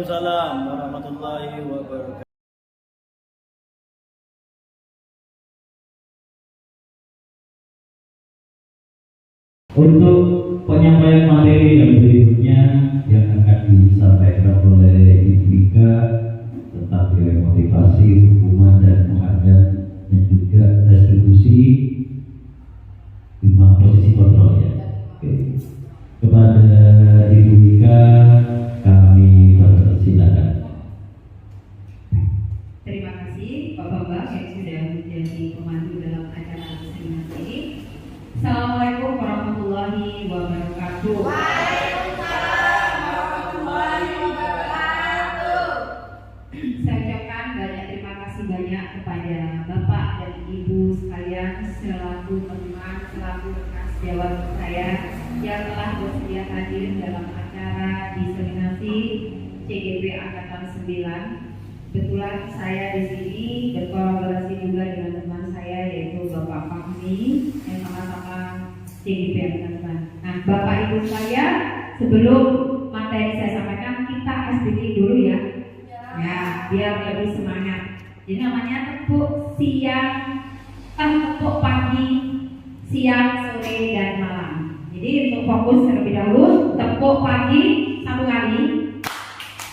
Waalaikumsalam warahmatullahi wabarakatuh. Untuk penyampaian materi yang berikutnya yang akan disampaikan oleh Ibu Ika tentang nilai motivasi, hukuman dan penghargaan dan juga distribusi 5 posisi kontrol ya. Oke. Kepada Ibu Ika kami persilakan. Terima kasih Bapak-Bapak yang sudah menjadi pemandu dalam acara seminar ini. Assalamualaikum warahmatullahi wabarakatuh. Waalaikumsalam warahmatullahi wabarakatuh. Saya ucapkan banyak terima kasih banyak kepada Bapak dan Ibu sekalian selaku teman, selaku rekan sejawat saya yang telah bersedia hadir dalam acara diseminasi CGP Angkatan 9. Kebetulan saya di sini berkolaborasi juga dengan teman saya yaitu Bapak Fahmi yang sama-sama CGP Angkatan. Nah, Bapak Ibu saya, sebelum materi saya sampaikan kita SBK dulu ya. Ya, biar lebih semangat. Jadi namanya tepuk siang, tepuk pagi, siang, sore dan malam. Jadi untuk fokus terlebih dahulu, tepuk pagi 1 kali.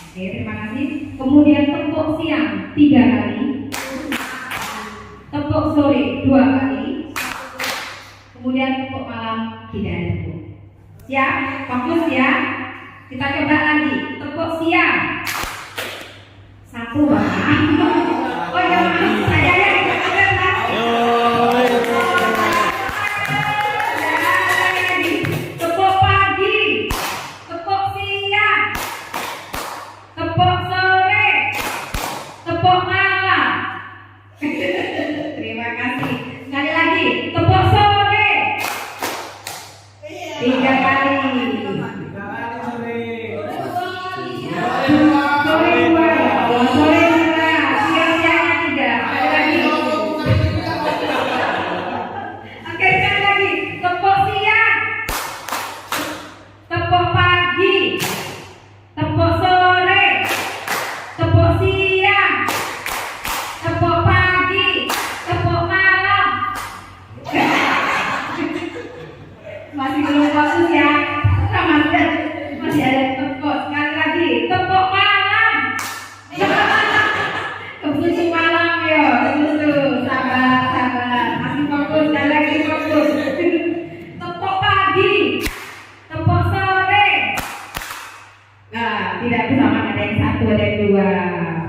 Oke, terima kasih. Kemudian tepuk siang 3 kali, tepuk sore 2 kali, kemudian tepuk malam tidak ada tepuk. Siap? Fokus ya. Kita coba lagi. Tepuk siang 1 Bapak. Oh ya maaf, saya yang tepuk pagi, tepuk siang, tepuk sore, tepuk malam. Terima kasih. Sekali lagi, tepuk sore 3 kali. Sore 2, sore 2, siang-siangnya 3. Sekali lagi. Oke, sekali lagi. Tepuk siang, tepuk pagi, tepuk sore, tepuk siang, tepuk pagi, tepuk malam. Masih belum fokus ya? Masih ada tepuk. Sekali lagi, tepuk malam. Kebutuh malam ya, kebutuh. Sabar. Masih fokus, sekali lagi fokus. Tepuk pagi, tepuk sore. Nah, tidak bersama, ada yang 1, ada yang 2.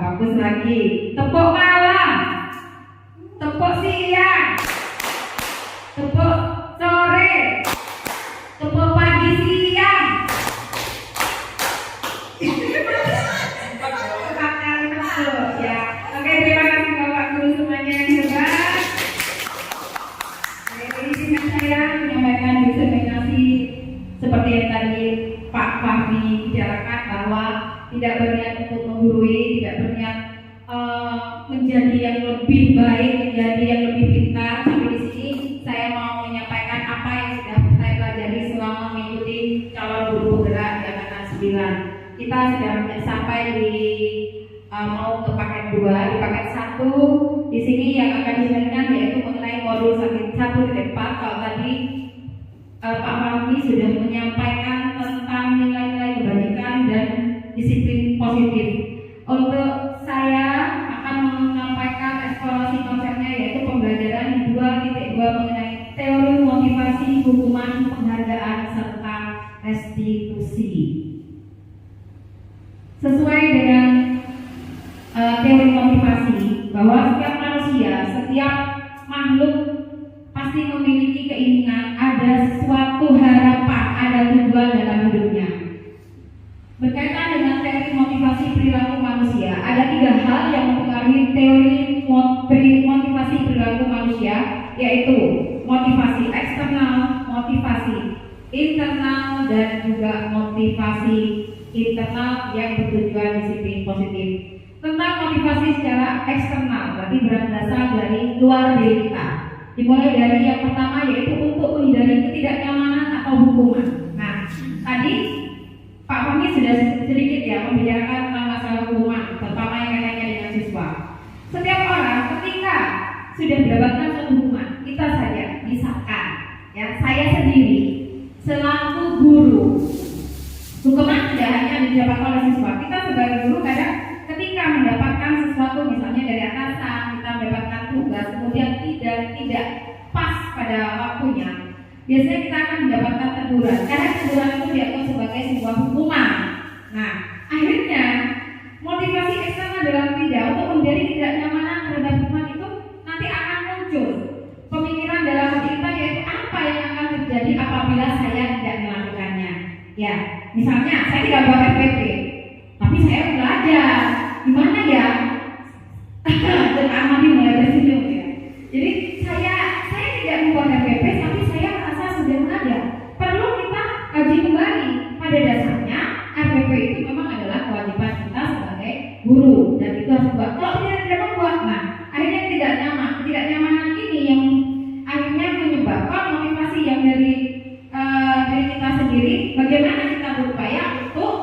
Fokus lagi. Tepuk malam, tepuk siang, tepuk sore, tepuk pagi siang. Ya. Oke, terima kasih Bapak Guru semuanya yang hebat. Dari sini saya menyampaikan diseminasi seperti yang tadi Pak Fahmi bicarakan bahwa tidak berniat untuk menggurui, tidak berniat menjadi yang lebih baik, menjadi yang lebih pintar. Tapi di sini saya mau menyampaikan apa yang sudah saya pelajari selama mengikuti calon guru penggerak di Angkatan 9. Kita sudah sampai di mau ke paket 2. Di paket 1 di sini yang akan disampaikan yaitu mengenai modul 1.4. Kalau tadi Pak Fahmi sudah menyampaikan tentang nilai-nilai kebajikan dan disiplin positif. Untuk saya akan menyampaikan eksplorasi konsepnya yaitu pembelajaran 2.2 mengenai teori motivasi, hukuman, penghargaan serta restitusi. Sesuai dengan teori motivasi bahwa setiap manusia, setiap makhluk pasti memiliki keinginan, ada sesuatu harapan, ada tujuan dalam hidupnya. Berkaitan dengan teori motivasi perilaku manusia, ada 3 hal yang mempengaruhi teori motivasi perilaku manusia, yaitu motivasi eksternal, motivasi internal, dan juga motivasi internal yang bertujuan disiplin positif. Tentang motivasi secara eksternal, berarti berasal dari luar diri kita. Dimulai dari yang pertama yaitu untuk menghindari ketidaknyamanan atau hukuman. Nah, tadi Pak Fahmi sudah sedikit ya membicarakan tentang masalah hukuman, terutama yang kaitannya dengan siswa. Setiap orang ketika sudah mendapatkan suatu hukuman, kita saja misalkan, ya saya sendiri selaku guru, hukuman tidak hanya didapatkan oleh siswa. Kita sebagai guru kadang ketika mendapatkan sesuatu, misalnya dari atasan, kita mendapatkan tugas, kemudian tidak pas pada waktunya, biasanya kita akan mendapatkan teguran. Karena teguran itu dianggap sebagai sebuah hukuman. Nah, akhirnya motivasi eksternal dalam tidak untuk menjadi tidak nyamanan terhadap hukuman itu nanti akan muncul pemikiran dalam hati kita, yaitu apa yang akan terjadi apabila saya tidak melakukannya. Ya, misalnya saya tidak buat RPP, tapi saya belajar. Gimana ya? Dan Amadi mulai tersenyum ya. Jadi saya tidak membuat RPP, tapi saya merasa sudah belajar. Perlu kita kaji kembali. Pada dasarnya RPP itu memang adalah kewajiban kita sebagai guru, dan itu harus buat. Kalau tidak membuat, nah akhirnya ketidaknyamanan ini yang akhirnya menyebabkan motivasi yang dari kita sendiri. Bagaimana kita berupaya untuk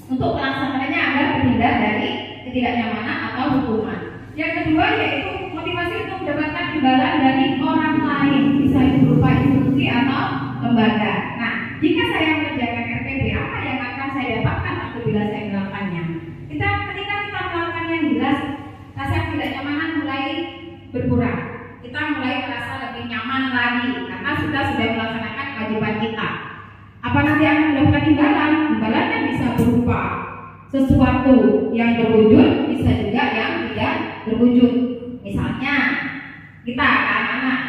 untuk melaksanakannya agar terhindar dari ketidaknyamanan atau hukuman. Yang kedua yaitu motivasi untuk mendapatkan imbalan dari orang lain, bisa itu berupa institusi atau lembaga. Nah, jika saya mengerjakan RPP, apa yang akan saya dapatkan apabila saya melakukannya? Ketika kita melakukannya, jelas rasa ketidaknyamanan mulai berkurang. Kita mulai merasa lebih nyaman lagi karena sudah melaksanakan kewajiban kita. Apa nanti akan mendapatkan imbalan? Imbalannya bisa berupa sesuatu yang berwujud, bisa juga yang tidak berwujud. Misalnya kita anak-anak,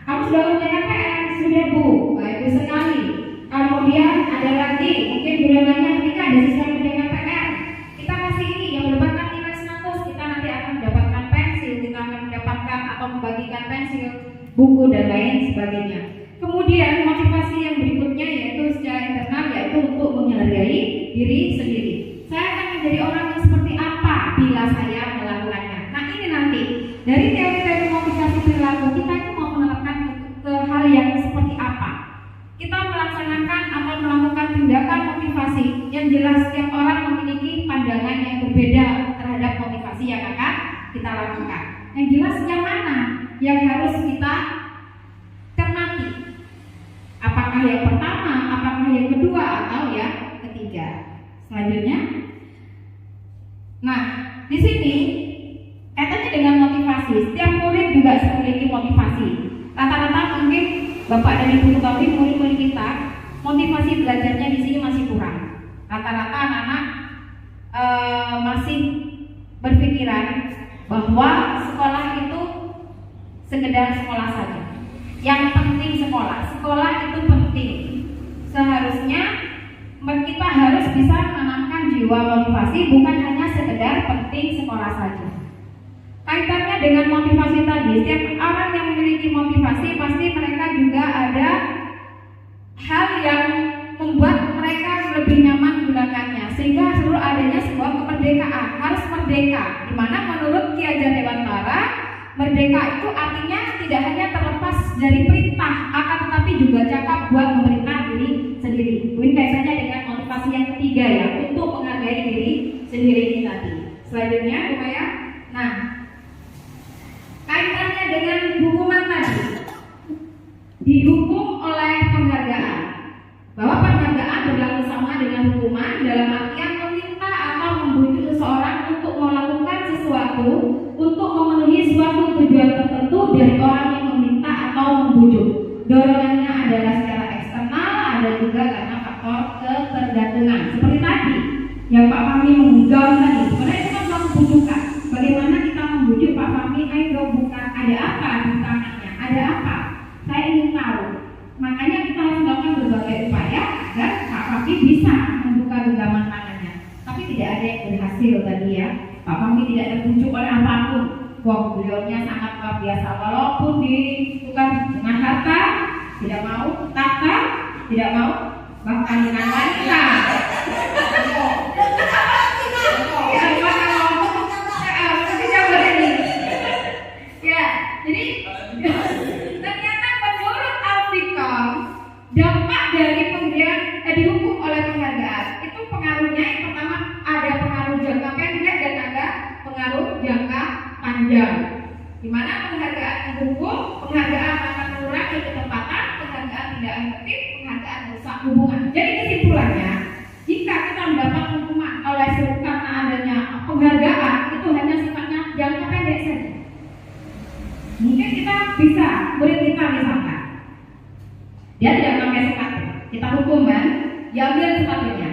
kamu sudah mengerjakan PR, sudah Bu, bagus sekali. Kemudian ada lagi, mungkin bulanannya ketika ada siswa mengerjakan PR, kita kasih ini yang mendapatkan nilai 100, kita nanti akan mendapatkan pensil, kita akan mendapatkan atau membagikan pensil, buku dan lain sebagainya. Kemudian motivasi yang berikutnya yaitu secara internal, yaitu untuk menghargai diri sendiri. Saya akan menjadi orang yang seperti apa bila saya melakukannya. Nah ini nanti dari teori-teori motivasi perilaku kita itu mau menerapkan ke hal yang seperti apa. Kita melaksanakan atau melakukan tindakan motivasi yang jelas. Setiap orang memiliki pandangan yang berbeda terhadap motivasi yang akan kita lakukan. Yang jelas yang mana yang harus kita cermati. Apakah yang pertama, apakah yang kedua, atau yang ketiga. Selanjutnya, nah di sini kaitannya dengan motivasi. Setiap murid juga memiliki motivasi. Rata-rata mungkin Bapak dan Ibu ketahui murid-murid kita motivasi belajarnya di sini masih kurang. Rata-rata anak-anak masih berpikiran bahwa sekolah itu sekedar sekolah saja. Yang penting sekolah itu penting. Seharusnya kita harus bisa menanamkan jiwa motivasi, bukan hanya sekedar penting sekolah saja. Kaitannya dengan motivasi tadi, setiap orang yang memiliki motivasi pasti mereka juga ada hal yang membuat mereka lebih nyaman menggunakannya, sehingga seluruh adanya sebuah kemerdekaan, harus merdeka. Dimana menurut Ki Hajar Dewantara, merdeka itu artinya tidak hanya terlepas dari perintah, akan tetapi juga cakap buat memerintah diri sendiri. Ini kaitannya dengan motivasi yang ketiga ya, untuk menghargai diri sendiri ini tadi. Selanjutnya, Bukaya. Nah, kaitannya dengan hukuman tadi, dihukum oleh penghargaan. Bahwa penghargaan berlaku sama dengan hukuman dalam artian meminta atau membujuk seseorang untuk melakukan sesuatu untuk memenuhi suatu tujuan tertentu dari orang yang meminta atau membujuk. Dorongannya adalah secara eksternal, ada juga karena faktor ketergantungan. Seperti tadi yang Pak Fahmi menggaung tadi, sebenarnya itu kan suatu bujukan. Bagaimana kita membujuk Pak Fahmi, ayo buka, ada apa di tangannya, ada apa? Saya ingin tahu. Makanya kita harus melakukan berbagai upaya agar Pak Fahmi bisa membuka genggaman tangannya. Tapi tidak ada yang berhasil tadi ya. Pak Fahmi tidak terbujuk oleh apapun. Wah, beliaunya sangat luar biasa. Walaupun bukan dengan harta, tidak mau, tahta, tidak mau, bahkan dengan wanita. Ya, jadi ternyata menurut Al-Fikam, dampak dari pemberian dihukum oleh penghargaan itu pengaruhnya yang pertama penghargaan hukum, penghargaan tata kelurahan ketempatan, penghargaan tindakan tertib, penghargaan merusak hubungan. Jadi kesimpulannya, jika kita mendapat hukuman oleh karena adanya penghargaan, itu hanya sifatnya jangka pendek saja. Mungkin kita bisa, murid kita misalkan, dia tidak pakai sepatu, kita hukum kan, diambil sepatunya.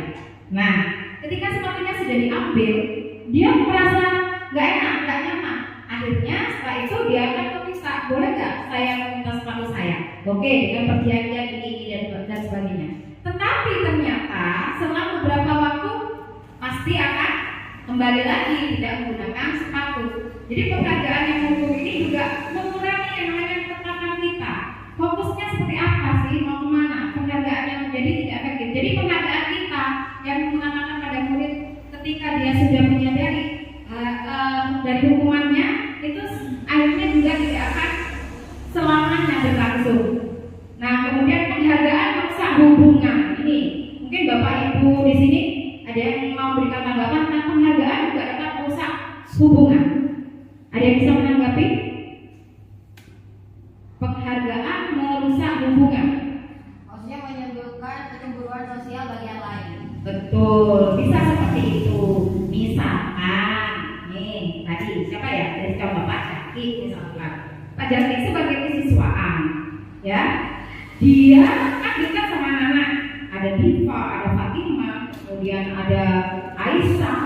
Nah, ketika sepatunya sudah diambil, dia merasa nggak enak, nggak nyaman. Akhirnya setelah itu dia akan meminta, boleh nggak saya meminta sepatu saya? Oke, dengan perjanjian ini dan sebagainya. Tetapi ternyata setelah beberapa waktu pasti akan kembali lagi tidak menggunakan sepatu. Jadi penghargaan yang hukum ini juga mengurangi yang namanya ketetapan kita. Fokusnya seperti apa sih, mau kemana? Penghargaan yang menjadi tidak efektif. Jadi penghargaan kita yang mengatakan pada murid ketika dia sudah menyadari dari hukumannya itu akhirnya juga tidak akan selamanya berlangsung. Nah, kemudian penghargaan merusak hubungan ini. Mungkin Bapak Ibu di sini ada yang mau berikan tanggapan tentang penghargaan juga dapat merusak hubungan. Ada yang bisa menanggapi? Penghargaan merusak hubungan. Maksudnya menimbulkan kecemburuan sosial bagi yang lain. Betul, bisa seperti itu. Misalkan, nih tadi siapa ya? Dari contoh Pak Jaki misalkan. Pak Jaki sebagai kesiswaan, ya, dia kan dekat sama anak. Ada Diva, ada Fatimah, kemudian ada Aisyah.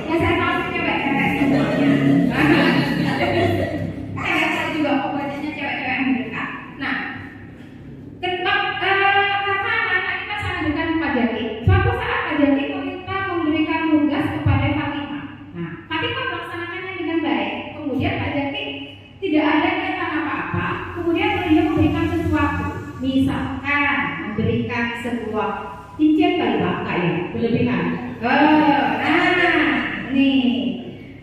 Ya saya tahu cewek-cewek semuanya. Saya tahu juga banyaknya cewek-cewek yang dekat. Nah, karena anak kita sangat dekat dengan Pak Jaki. Suatu saat Pak Jaki meminta memberikan tugas kepada Fatimah. Nah, Fatimah melaksanakannya dengan baik. Kemudian Pak Jaki tidak ada niatan apa-apa. Kemudian dia memberikan sesuatu. Misalkan memberikan sebuah cincin kali baka ya, berlebihan.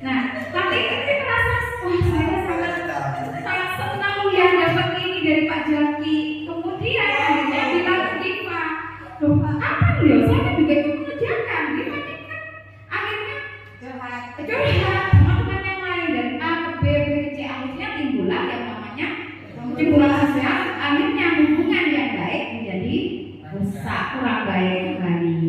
Nah, tapi saya merasa, wah saya sangat senang ya dapat ini dari Pak Jaki. Kemudian akhirnya bilang ke Diva, loh apa nih? Saya juga ikut mengerjakan. Diva kan akhirnya curhat teman-teman yang lain dari A ke B, B ke C. Akhirnya timbullah yang namanya kecemburuan sosial. Akhirnya hubungan yang baik menjadi rusak, kurang baik kembali.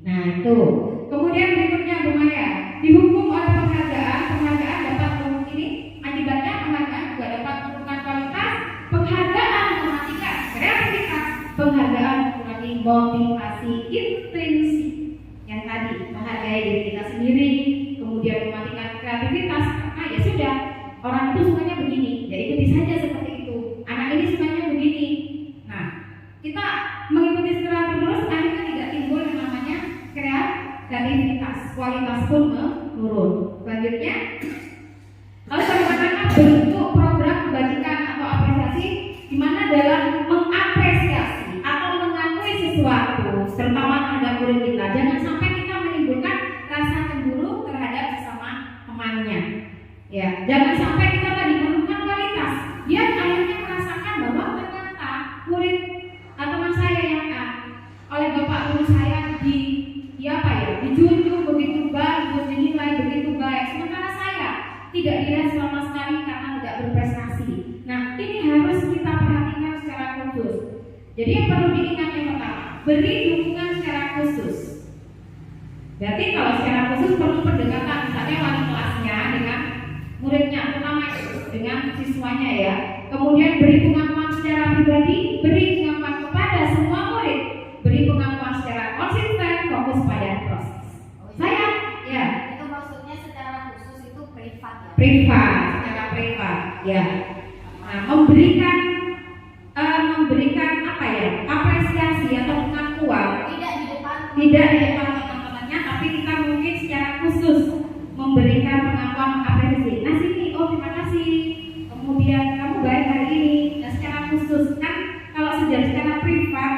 Nah itu. Kemudian berikutnya Bu Maya, dihukum oleh penghargaan dapat ini akibatnya penghargaan juga dapat menurunkan kualitas, penghargaan mematikan kreativitas, penghargaan mengurangi motivasi intrinsik yang tadi menghargai diri kita sendiri, kemudian mematikan kreativitas karena ya sudah orang itu sukanya begini, ya ikuti saja seperti itu. Anak ini sukanya begini. Nah, kita mengikuti secara terus akhirnya tidak timbul yang namanya kreativitas, kualitas pun menurun. Selanjutnya, lalu bagaimana bentuk program kebajikan atau apresiasi di mana dalam mengapresiasi atau mengakui sesuatu terutama terhadap murid kita, jangan sampai kita menimbulkan rasa cemburu terhadap sesama temannya. Ya, jangan sampai kita tadi menurunkan kualitas. Dia akhirnya merasakan bahwa ternyata murid atau teman saya yang oleh bapak guru saya dijunjung begitu baik, dinilai begitu baik, sementara saya tidak dilihat sama sekali karena tidak berprestasi. Nah, ini harus kita perhatikan secara khusus. Jadi yang perlu diingat yang pertama, beri dukungan secara khusus. Berarti kalau secara khusus perlu pendekatan, misalnya wali kelasnya dengan muridnya, terutama dengan siswanya ya. Kemudian beri pengakuan secara pribadi, beri pengakuan kepada semua murid, beri pengakuan secara konsisten, fokus pada proses. Saya, ya. Itu maksudnya secara khusus itu privat ya? Privat, secara privat, ya. Nah, memberikan apa ya? Apresiasi atau pengakuan. Tidak di depan Teman-temannya, tapi kita mungkin secara khusus memberikan pengakuan apresiasi. Nah sini, oh terima kasih. Kemudian kamu baik hari ini. Nah secara khusus kan kalau sudah secara privat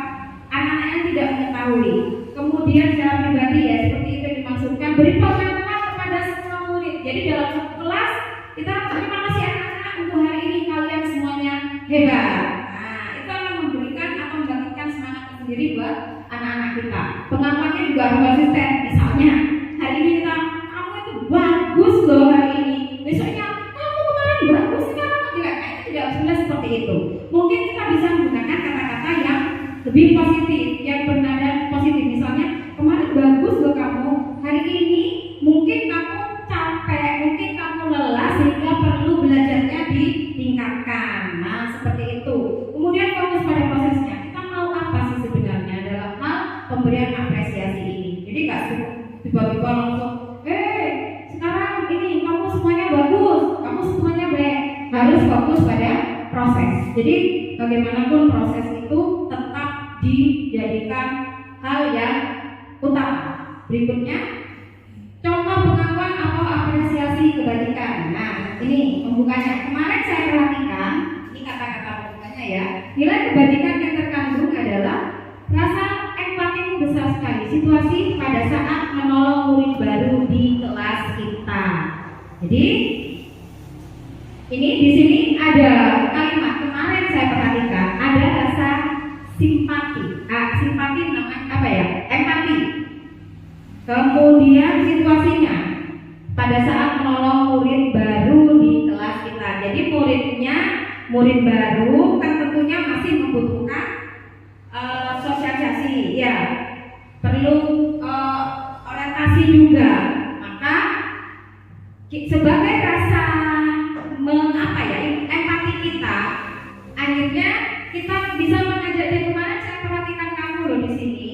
anak-anaknya tidak mengetahui. Kemudian secara pribadi ya seperti itu dimaksudkan beri pengakuan kepada semua murid. Jadi dalam satu kelas kita terima kasih anak-anak untuk hari ini kalian semuanya hebat. Nah itu akan memberikan atau membangkitkan semangat sendiri buat anak-anak kita. Pengakuannya juga harus konsisten. Misalnya hari ini kita kamu itu bagus loh hari ini. Besoknya kamu kemarin bagus sekarang kayaknya tidak sebenarnya seperti itu. Mungkin kita bisa menggunakan kata-kata yang lebih positif, yang bernada positif. Misalnya, kemarin bagus loh kamu, hari ini mungkin kamu capek, mungkin kamu lelah sehingga perlu belajarnya ditingkatkan. Nah, seperti itu. Kemudian fokus pada prosesnya. Kita mau apa sih sebenarnya dalam hal pemberian apresiasi ini? Jadi nggak tiba-tiba langsung, sekarang ini kamu semuanya bagus, kamu semuanya baik. Harus fokus pada proses. Jadi bagaimanapun proses itu tetap dijadikan hal yang utama. Berikutnya, contoh pengakuan atau apresiasi kebajikan. Nah, ini pembukanya. Kemarin saya perhatikan, ini kata-kata pembukanya ya. Nilai kebajikan yang terkandung adalah rasa empati besar sekali. Situasi pada saat menolong murid baru di kelas kita. Jadi ini di sini ada kalimat kemarin saya perhatikan, ada rasa simpati. Simpati namanya apa ya? Empati. Kemudian situasinya pada saat menolong murid baru di kelas kita. Jadi murid baru kan tentunya masih membutuhkan sosialisasi, ya, perlu orientasi juga. Maka sebagai rasa empati kita, akhirnya kita bisa mengajak dia. Kemarin saya perhatikan kamu loh di sini.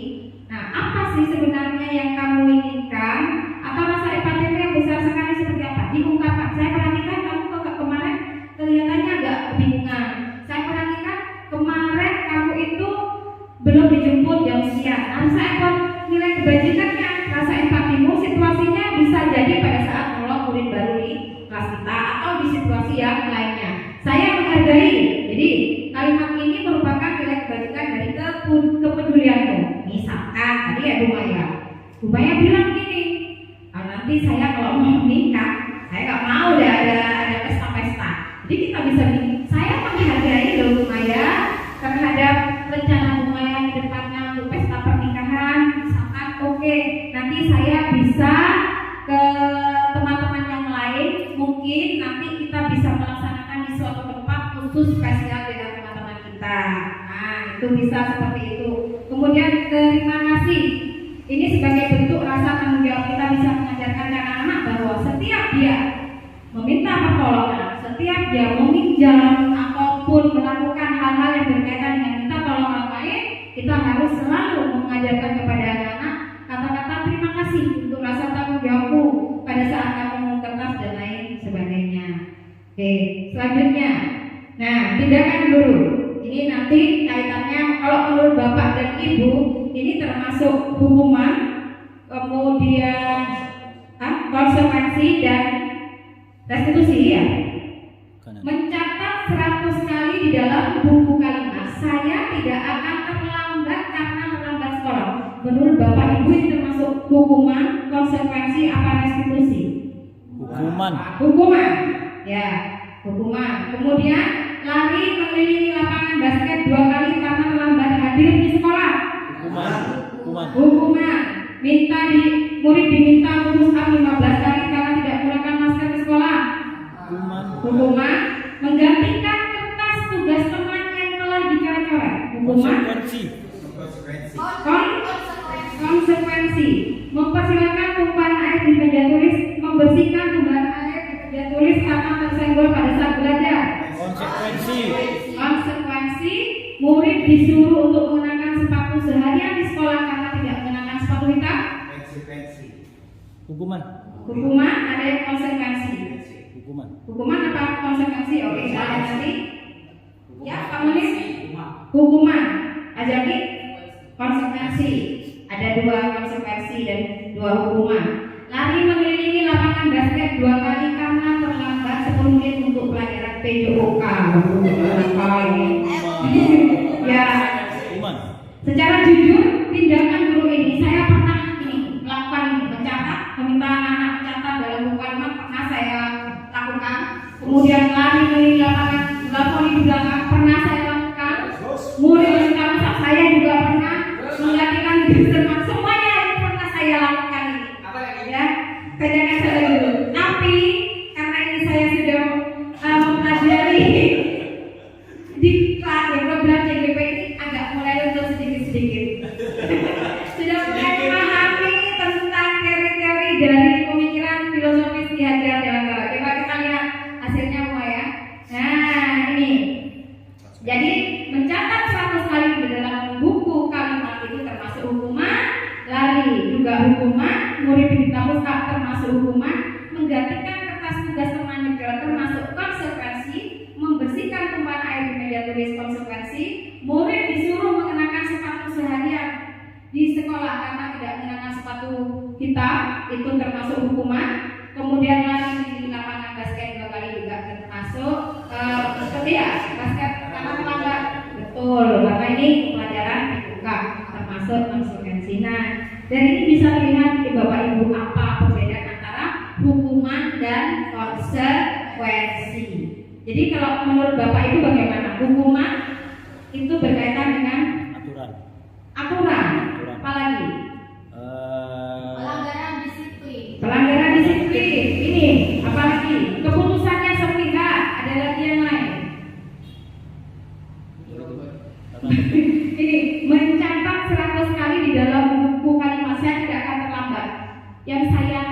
Nah, apa sih sebenarnya yang kamu inginkan? Atau rasa empati yang besar sekali seperti apa? Diungkapkan. Saya perhatikan kamu kemarin kelihatannya agak kebingungan. Saya perhatikan kemarin kamu itu belum dijemput jam sekian. Harusnya nilai kebajikannya, rasa empatimu, situasinya bisa jadi pada saat menolong murid baru di kelas kita atau di situasi yang lainnya. Saya menghargai. Jadi kalimat ini merupakan nilai kebajikan dari kepedulianmu. Misalkan tadi ya Bu Maya bilang gini, nanti saya kalau mau menikah, saya nggak mau ada pesta-pesta. Jadi kita bisa bilang, saya menghargai loh Bu Maya terhadap rencana Bu Maya di depannya untuk pesta pernikahan. Misalkan oke, nanti saya bisa ke teman-teman yang lain, mungkin nanti kita bisa melaksanakan di suatu tempat khusus spesial dengan teman-teman kita. Nah, itu bisa seperti itu. Kemudian terima kasih. Ini sebagai bentuk rasa tanggung jawab kita bisa mengajarkan anak-anak bahwa setiap dia meminta pertolongan, setiap dia meminjam ataupun melakukan hal-hal yang berkaitan dengan minta tolong orang lain, kita harus selalu mengajarkan kepada anak-anak kata-kata terima kasih untuk rasa tanggung jawabmu pada saat kamu kertas dan lain sebagainya. Oke, selanjutnya, nah tindakan guru. Ini nanti kaitannya kalau menurut Bapak dan Ibu ini termasuk hukuman, kemudian konsekuensi dan restitusi ya. Mencatat 100 kali di dalam buku kalimat, saya tidak akan terlambat karena melambat sekolah. Menurut Bapak Ibu ini termasuk hukuman, konsekuensi apa restitusi? Hukuman. Ya, hukuman. Kemudian lari mengelilingi lapangan basket 2 kali karena terlambat hadir di sekolah. Hukuman. Murid diminta push up 15 kali karena tidak menggunakan masker di sekolah. Hukuman. Menggantikan kertas tugas teman yang telah dicoret-coret. Hukuman. Konsekuensi. Mempersilakan tumpahan air di meja tulis, membersihkan tumpahan air di meja tulis karena tersenggol pada saat belajar. Konsekuensi. Murid disuruh untuk mengenakan sepatu seharian di sekolah karena tidak mengenakan sepatu hitam. Hukuman ada yang konsekuensi. Hukuman apa konsekuensi? Oke, saya nanti. Ya, kamu nih. Hukuman. Ajaki konsekuensi. Ada 2 konsekuensi dan 2 hukuman. Lari mengelilingi lapangan basket 2 kali karena terlambat 10 menit untuk pelajaran PJOK. Ya. Secara jujur, tindakan guru ini saya pernah melakukan mencatat, meminta anak mencatat dalam buku kalimat pernah saya lakukan. Kemudian lari mengelilingi lapangan balkon di belakang pernah saya lakukan. Murid mencatat saya juga pernah menggantikan bersemak, semuanya pernah saya lakukan ini. Ya, kerjakan saya dulu. Tapi karena ini saya sudah dari diklat ya program CGP ini agak mulai luntur sedikit-sedikit. Sudah mulai memahami tentang teori-teori dari pemikiran filosofis Ki Hajar Dewantara. Coba kita lihat hasilnya semua ya. Nah ini, jadi mencatat 100 kali di dalam buku kalimat itu termasuk hukuman, lari juga hukuman, murid di kampus termasuk hukuman, menggantikan kertas tugas teman juga termasuk konsekuensi, membersihkan tumpahan air di meja tulis konsekuensi, murid disuruh mengenakan sepatu seharian di sekolah karena tidak mengenakan sepatu hitam itu termasuk hukuman, kemudian lari di lapangan basket 2 kali juga termasuk basket karena melanggar betul, karena ini pelajaran dibuka termasuk konsekuensi. Nah dari ini bisa terlihat di Bapak Ibu apa perbedaan antara hukuman dan konsekuensi. Jadi kalau menurut Bapak Ibu bagaimana? Hukuman itu berkaitan dengan aturan. Apalagi? Pelanggaran disiplin. Ini apalagi? Keputusannya sepihak. Ada lagi yang lain? Ini mencatat 100 kali di dalam buku kalimat saya tidak akan terlambat. Yang saya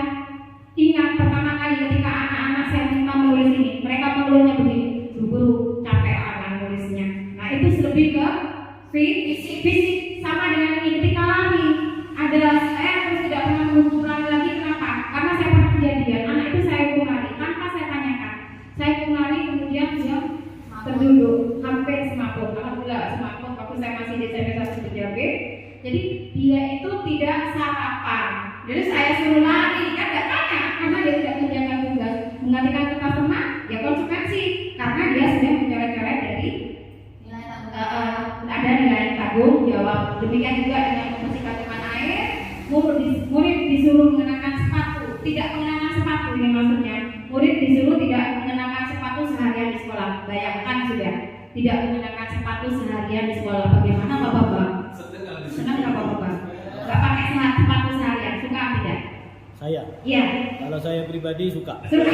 ingat pertama kali ketika anak-anak saya minta menulis ini, mereka menulisnya begini, buru-buru capek akan nulisnya. Nah itu lebih ke fisik sama dengan ini. Ketika lari, ada saya terus tidak pernah menghukum lari lagi. Kenapa? Karena saya pernah kejadian anak itu saya hukum lari tanpa saya tanyakan. Saya hukum lari kemudian dia terduduk hampir semaput. Alhamdulillah semaput waktu saya masih di SMP 1 BJB. Jadi dia itu tidak sarapan. Jadi saya suruh lari kan tidak tanya karena dia tidak menjaga tugas. Menggantikan kertas teman ya konsekuensi karena dia sudah mencoret-coret dari ada nilai tanggung jawab. Demikian juga dengan membersihkan tumpahan air, murid disuruh mengenakan sepatu, tidak mengenakan sepatu ini maksudnya. Murid disuruh tidak mengenakan sepatu seharian di sekolah. Bayangkan sudah tidak mengenakan sepatu seharian di sekolah. Bagaimana Bapak-bapak? Senang nggak Bapak-bapak? Nggak pakai sepatu seharian, suka tidak? Saya. Iya. Kalau saya pribadi suka. Suka.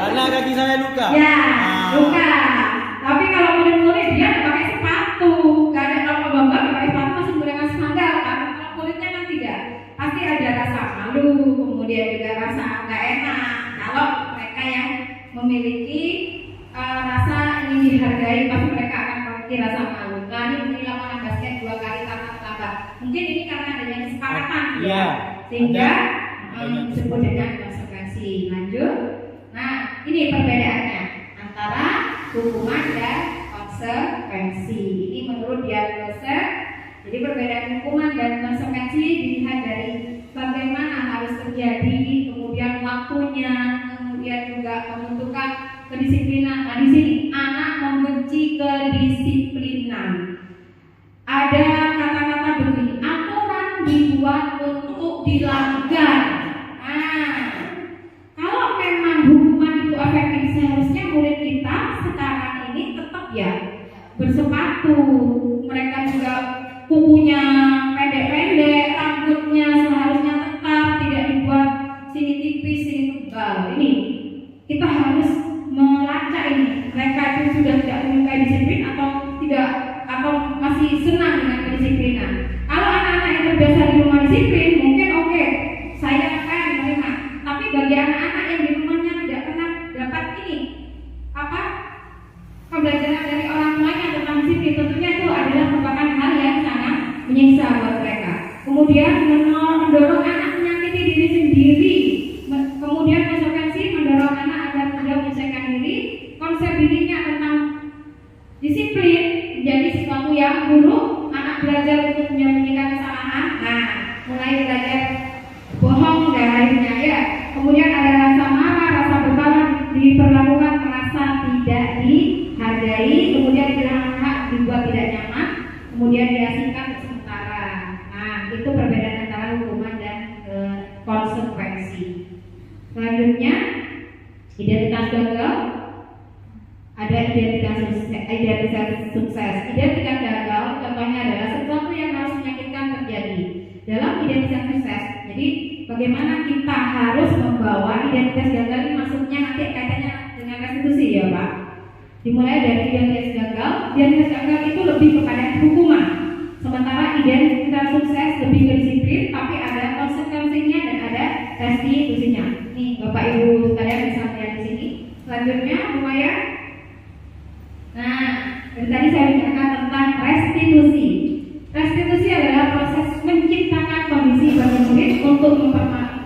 Karena kaki saya luka. Ya, luka. Tapi kalau murid-murid dia pakai sepatu, nggak ada kalau Bapak pakai sepatu masih menggunakan sandal. Karena kalau muridnya kan tidak, pasti ada rasa malu, kemudian juga rasa nggak enak. Kalau mereka yang memiliki rasa ingin dihargai, pasti mereka akan memiliki rasa malu. Lari di lapangan basket 2 kali tanpa terlambat. Mungkin ini karena adanya kesepakatan, Iya. sehingga disebut dengan konsekuensi. Lanjut. Nah, ini perbedaannya antara hukuman dan konsekuensi. Ini menurut diagnosa. Jadi perbedaan hukuman dan konsekuensi dilihat dari bagaimana harus terjadi, kemudian waktunya, kemudian juga pembentukan kedisiplinan. Nah, di sini anak membenci kedisiplinan. Ada kata-kata begini, aturan dibuat untuk dilanggar. Nah, kalau memang hukuman itu efektif, seharusnya murid kita sekarang ini tetap ya bersepatu. Mereka juga kukunya pendek-pendek, rambutnya seharusnya tetap tidak dibuat sini tipis, sini tebal. Ini kita harus melacak ini. Mereka itu sudah tidak menyukai disiplin atau tidak, atau masih senang dengan kedisiplinan. Kalau anak-anak yang terbiasa di rumah disiplin, mungkin oke, saya akan menerima. Tapi bagi anak-anak yang di rumahnya tidak pernah dapat ini pembelajaran dari orang tuanya tentang disiplin, tentunya itu adalah merupakan hal yang sangat menyiksa buat mereka. Kemudian mendorong anak menyakiti diri sendiri. Kemudian konsekuensi mendorong anak agar mudah menyelesaikan diri. Konsep dirinya tentang disiplin menjadi sesuatu yang buruk. Anak belajar untuk menyembunyikan kesalahan. Nah, mulai belajar bohong dan lainnya ya. Kemudian ada rasa marah, rasa bersalah, diperlakukan merasa tidak dihargai, kemudian kehilangan hak, dibuat tidak nyaman, kemudian diasingkan sementara. Nah, itu perbedaan antara hukuman dan konsekuensi. Selanjutnya, identitas gagal. Ada identitas sukses. Identitas gagal contohnya adalah sesuatu yang harus menyakitkan terjadi. Dalam identitas sukses, jadi bagaimana kita harus membawa identitas gagal ini, maksudnya nanti kaitannya dengan restitusi ya Pak. Dimulai dari identitas gagal. Identitas gagal itu lebih kepada hukuman, sementara identitas sukses lebih ke disiplin, tapi ada konsekuensinya dan ada restitusinya. Nih Bapak Ibu sekalian bisa lihat di sini. Selanjutnya Maya. Nah, dari tadi saya bicarakan tentang restitusi. Restitusi adalah proses menciptakan kondisi bagi murid untuk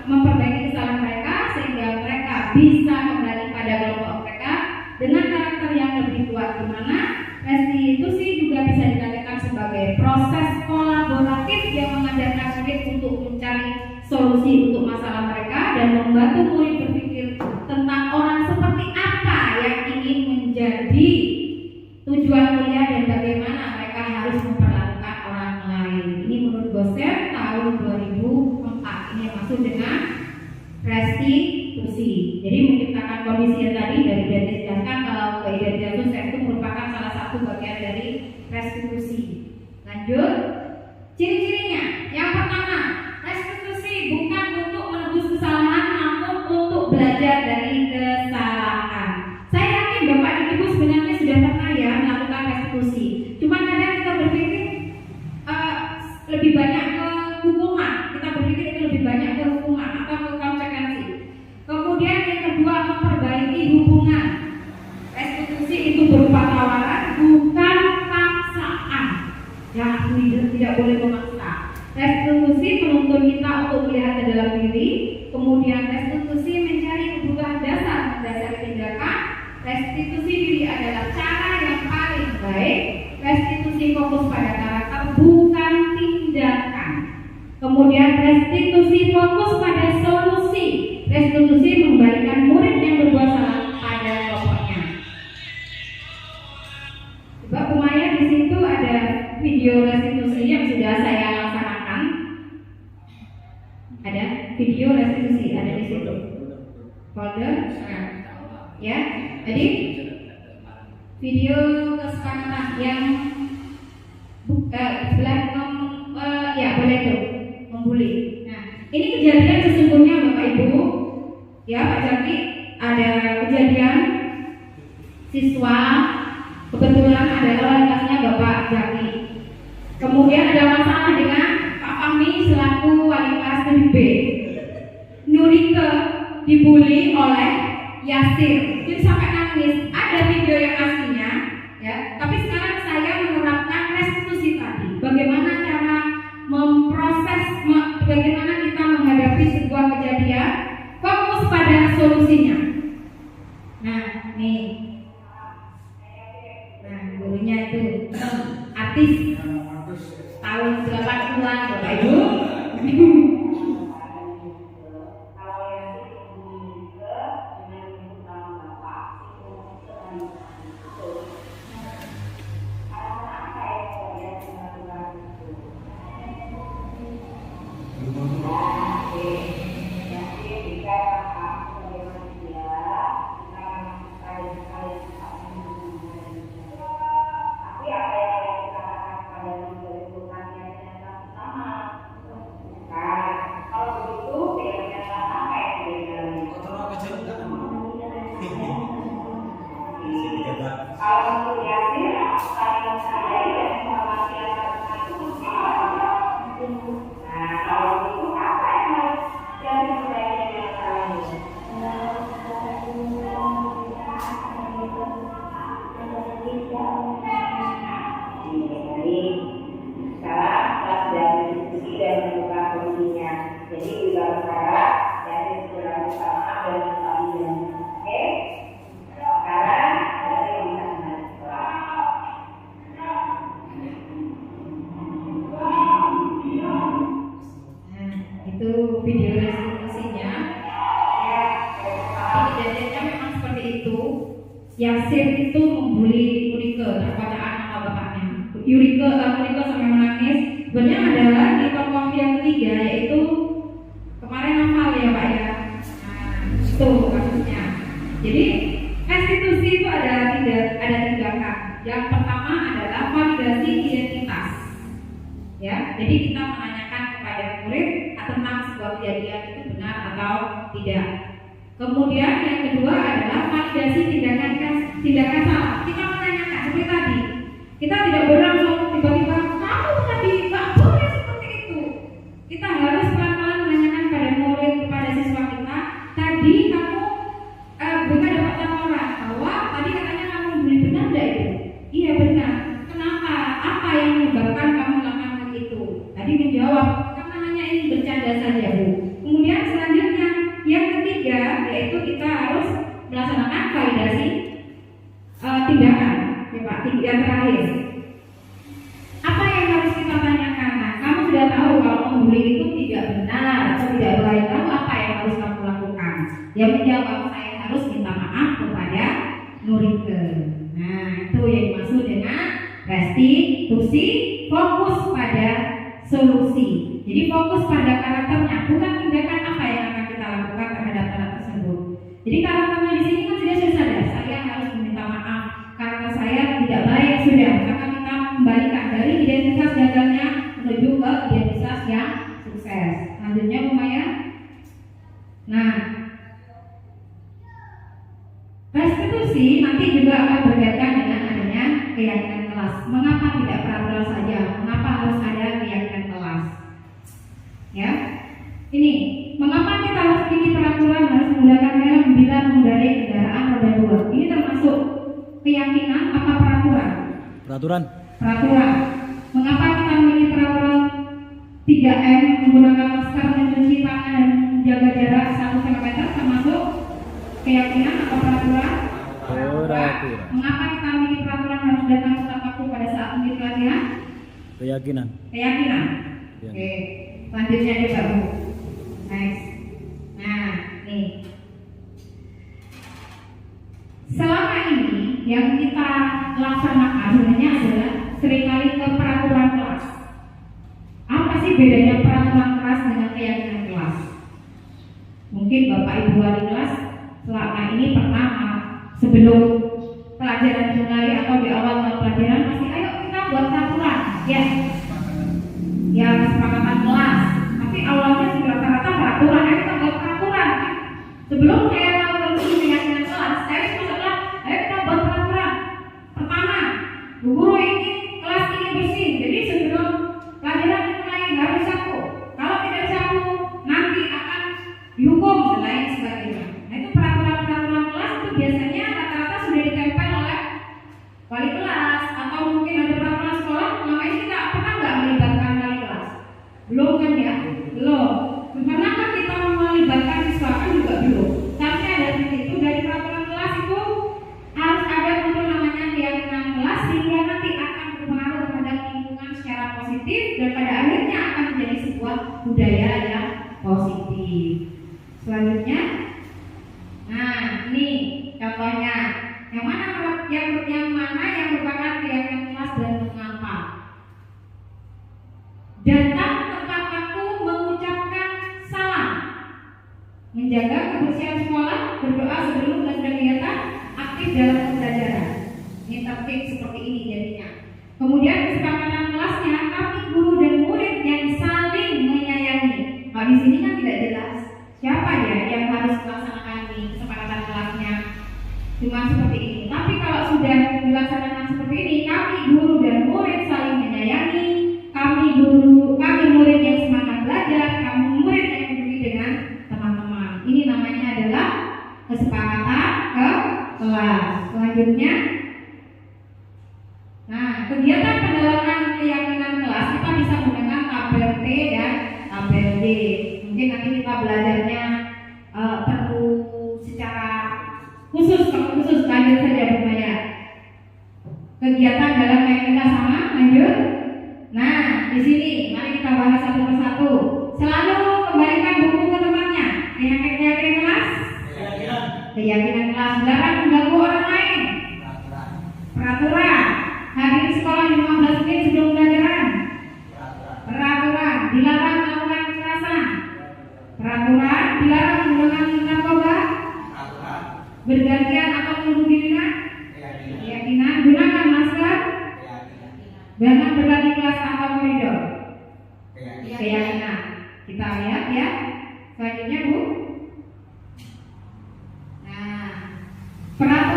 memperbaiki kesalahan mereka sehingga mereka bisa kembali pada kelompok mereka dengan karakter yang lebih kuat. Di mana restitusi juga bisa dikatakan sebagai proses kolaboratif yang mengajarkan murid untuk mencari solusi untuk masalah mereka dan membantu murid berpikir tentang orang seperti apa yang ingin menjadi tujuan kuliah dan bagaimana mereka harus memperlakukan orang lain. Ini menurut Gosser tahun 2004. Ini yang masuk dengan restitusi. Jadi menciptakan kondisi yang tadi dari identitas gagal kalau ke identitas sukses itu merupakan salah satu bagian dari restitusi. Lanjut, ciri-cirinya. Yang pertama, restitusi bukan untuk menebus kesalahan, namun untuk belajar dari kesalahan. Saya yakin Bapak dan Ibu sebenarnya sudah pernah ya melakukan restitusi. Cuma kadang kita berpikir lebih banyak ke hukuman. Kita berpikir itu lebih banyak ke hukuman atau ke konsekuensi. Kemudian yang kedua, memperbaiki hubungan. Restitusi itu berupa tawaran, bukan paksaan. Ya, tidak boleh memaksa. Restitusi menuntun kita untuk melihat ke dalam diri. Kemudian restitusi mencari kebutuhan dasar mendasari tindakan. Restitusi diri adalah cara yang paling baik. Restitusi fokus pada karakter, bukan tindakan. Kemudian restitusi fokus pada solusi. Restitusi mengembalikan murid yang berbuat salah pada kelompoknya. Coba Umaya, di situ ada video restitusi yang sudah saya laksanakan. Ada video restitusi, ada di situ. Folder, ya. Jadi video kesepakatan yang ya boleh tuh membuli. Nah, ini kejadian sesungguhnya Bapak Ibu. Ya Pak Jaki, ada kejadian siswa kebetulan adalah wali kelasnya Bapak Jaki. Kemudian ada masalah dengan Pak Fahmi selaku wali kelas dari B. Nurike dibully oleh Yasir, jadi sampai nangis. Ada video yang aslinya, ya. Tapi sekarang saya menerapkan restitusi tadi. Bagaimana cara memproses, bagaimana kita menghadapi sebuah kejadian, fokus pada solusinya. Nah, nih. Nah, gurunya itu artis tahun 80-an, Bapak Ibu. Yasir itu membuli Yurike, perkataan nama bapaknya. Yurike sampai menangis. Sebenarnya adalah di tokoh yang ketiga, yaitu kemarin hafal ya Pak ya. Nah, itu kasusnya. Jadi restitusi itu ada tiga hal. Yang pertama adalah validasi identitas. Ya, jadi kita menanyakan kepada murid tentang sebuah kejadian itu benar atau tidak. Kemudian yang kedua adalah validasi tindakan salah. Kita Kita tidak boleh langsung tiba-tiba kamu tadi nggak boleh seperti itu. Kita harus pelan-pelan menanyakan pada murid, kepada siswa kita, tadi kamu bukan dapat laporan bahwa tadi katanya kamu beli, benar tidak itu? Iya benar. Kenapa? Apa yang menyebabkan kamu melakukan itu? Tadi menjawab, karena hanya ingin bercanda saja Bu. Kemudian selanjutnya yang ketiga yaitu kita harus melaksanakan validasi tindakan. Ya Pak, yang terakhir. Apa yang harus kita tanyakan? Nah, kamu sudah tahu kalau membuli itu tidak benar atau tidak baik. Lalu apa yang harus kamu lakukan? Yang menjawab, saya harus minta maaf kepada muridku. Nah, itu yang dimaksud dengan restitusi, fokus pada solusi. Jadi fokus pada karakternya, bukan tindakan apa yang akan kita lakukan terhadap anak tersebut. Jadi karakternya di sini kan sudah sadar, saya harus meminta maaf. Karakter saya tidak baik sudah, maka kita kembalikan dari identitas gagalnya menuju ke identitas yang sukses. Selanjutnya Bu Maya. Nah, restitusi nanti juga akan berkaitan dengan adanya keyakinan kelas. Mengapa tidak peraturan saja? Mengapa harus ada keyakinan kelas? Ya, ini mengapa kita harus bikin peraturan harus menggunakan helm bila mengendarai kendaraan roda 2? Ini termasuk keyakinan apa peraturan? Peraturan. Peraturan. Mengapa kita memilih peraturan 3M menggunakan masker, mencuci tangan dan menjaga jarak 1 cm termasuk keyakinan atau peraturan? Peraturan. Mengapa kita memilih peraturan harus datang tepat waktu pada saat mengikuti pelatihan? Keyakinan. Keyakinan. Ya. Oke, selanjutnya deh Pak Bu. Next. Nah, nih. Selama ini yang kita laksanakan sebenarnya adalah seringkali ke peraturan kelas. Apa sih bedanya peraturan kelas dengan keyakinan kelas? Mungkin Bapak Ibu wali kelas selama ini pernah sebelum pelajaran dimulai atau di awal pelajaran masih ayo kita buat peraturan, ya, ya kesepakatan kelas. Tapi awalnya sudah rata-rata peraturan, ayo kita buat peraturan. Sebelum saya melakukan keyakinan kelas, saya maksudnya ayo kita buat peraturan. Pertama, Bu guru ini kelas ini bersih, jadi sebelum pelajaran dimulai harus sapu. Kalau tidak sapu, nanti akan dihukum dan lain sebagainya. Nah, itu peraturan-peraturan kelas itu biasanya rata-rata sudah ditempel oleh wali kelas atau mungkin ada peraturan sekolah. Selama ini kita pernah nggak melibatkan wali kelas? Belum kan ya? Belum. Pernah kan kita melibatkan siswa kan juga belum. Tapi ada titik itu dari peraturan kelas itu harus ada muncul namanya keyakinan kelas sehingga nanti akan berpengaruh terhadap lingkungan secara positif dan pada akhirnya akan menjadi sebuah budaya yang positif. Selanjutnya, nah ini contohnya yang mana yang merupakan keyakinan kelas dan mengapa? Datang tepat waktu mengucapkan salam, menjaga kebersihan sekolah, berdoa sebelum dan kegiatan, aktif dalam pembelajaran. Ini tertib seperti ini jadinya. Kemudian kesepakatan kelasnya, kami guru dan murid yang saling menyayangi. Kalau di sini kan tidak jelas siapa ya yang harus melaksanakan ini kesepakatan kelasnya. Cuma seperti ini. Tapi kalau sudah dilaksanakan seperti ini, kami guru dan murid saling menyayangi. Kami murid yang semangat belajar, kami murid yang peduli dengan teman-teman. Ini namanya adalah kesepakatan ke kelas. Selanjutnya, nah kegiatan pendalaman keyakinan kelas kita bisa menggunakan tabel T dan tabel D. Mungkin nanti kita belajarnya perlu secara khusus lanjut saja Bumaya. Kegiatan dalam keyakinan sama lanjut. Nah, di sini mari kita bahas satu persatu. Selalu kembalikan buku ke tempatnya. Keyakinan kelas. Keyakinan kelas. Dilarang mengganggu orang lain. Peraturan. Hadir sekolah 15 menit sebelum pelajaran. Peraturan. Dilarang melakukan kekerasan. Peraturan. Dilarang menggunakan narkoba. Bergantian atau menuduh dirinya. Keyakinan. Gunakan masker. Jangan berlari kelas atau koridor. Keyakinan. Kita lihat ya. Selanjutnya Bu. Nah, peraturan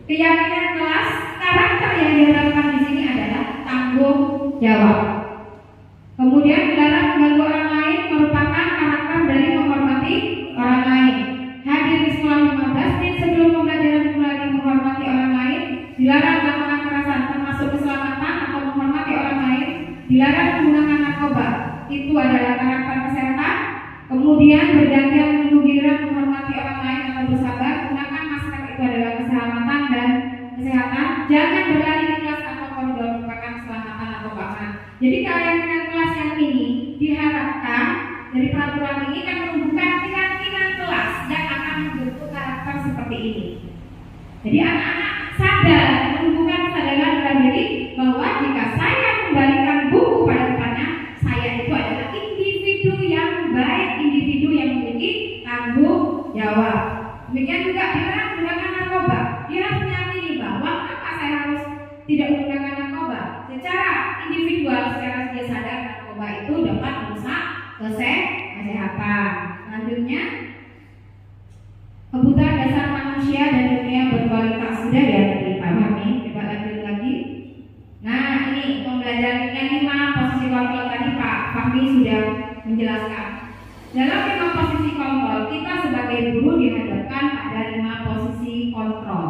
Keyakinan kelas, karakter yang diharapkan di sini adalah tanggung jawab. Kemudian dilarang mengganggu orang lain merupakan karakter dari menghormati orang lain. Hadir di sekolah 15 menit sebelum pembelajaran dimulai menghormati orang lain. Dilarang melakukan kekerasan termasuk keselamatan atau menghormati orang lain. Dilarang menggunakan narkoba. Itu adalah karakter kesehatan. Kemudian bergantian menunggu giliran menghormati orang lain atau bersabar. Gunakan masker, itu adalah keselamatan dan kesehatan. Jangan berlari di kelas atau koridor, merupakan keselamatan atau keamanan. Jadi keyakinan kelas yang ini diharapkan dari peraturan ini akan menumbuhkan keyakinan kelas yang akan membentuk karakter seperti ini. Jadi anak-anak sadar, menumbuhkan kesadaran dalam diri bahwa jika saya membalikan buku pada depannya, saya itu adalah individu yang baik, individu yang memiliki tanggung jawab. Demikian juga dilarang menggunakan narkoba. Dia harus meyakini bahwa kenapa saya harus tidak menggunakan narkoba. Secara individual, secara dia sadar narkoba itu dapat merusak kesehatan. Selanjutnya, kebutuhan dasar manusia dan dunia berkualitas. Sudah ya tadi Pak Fahmi, coba lanjut lagi. Nah ini pembelajaran yang 5 posisi kontrol tadi Pak Fahmi sudah menjelaskan. Dalam 5 posisi kontrol, kita sebagai guru dihadapkan pada 5 posisi kontrol.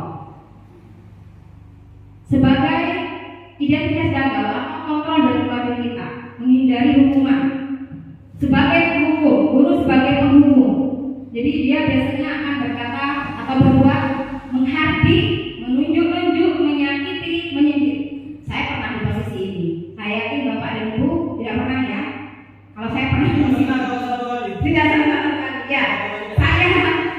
Sebagai identitas gagal atau kontrol dari keluarga kita, menghindari hukuman. Sebagai penghukum, guru sebagai penghukum. Jadi dia biasanya akan berkata atau berbuat menghardik, menunjuk-nunjuk, menyakiti, menyindir. Saya pernah di posisi ini. Saya yakin Bapak dan Ibu tidak pernah ya. Kalau saya pernah tidak sama sekali. Ya,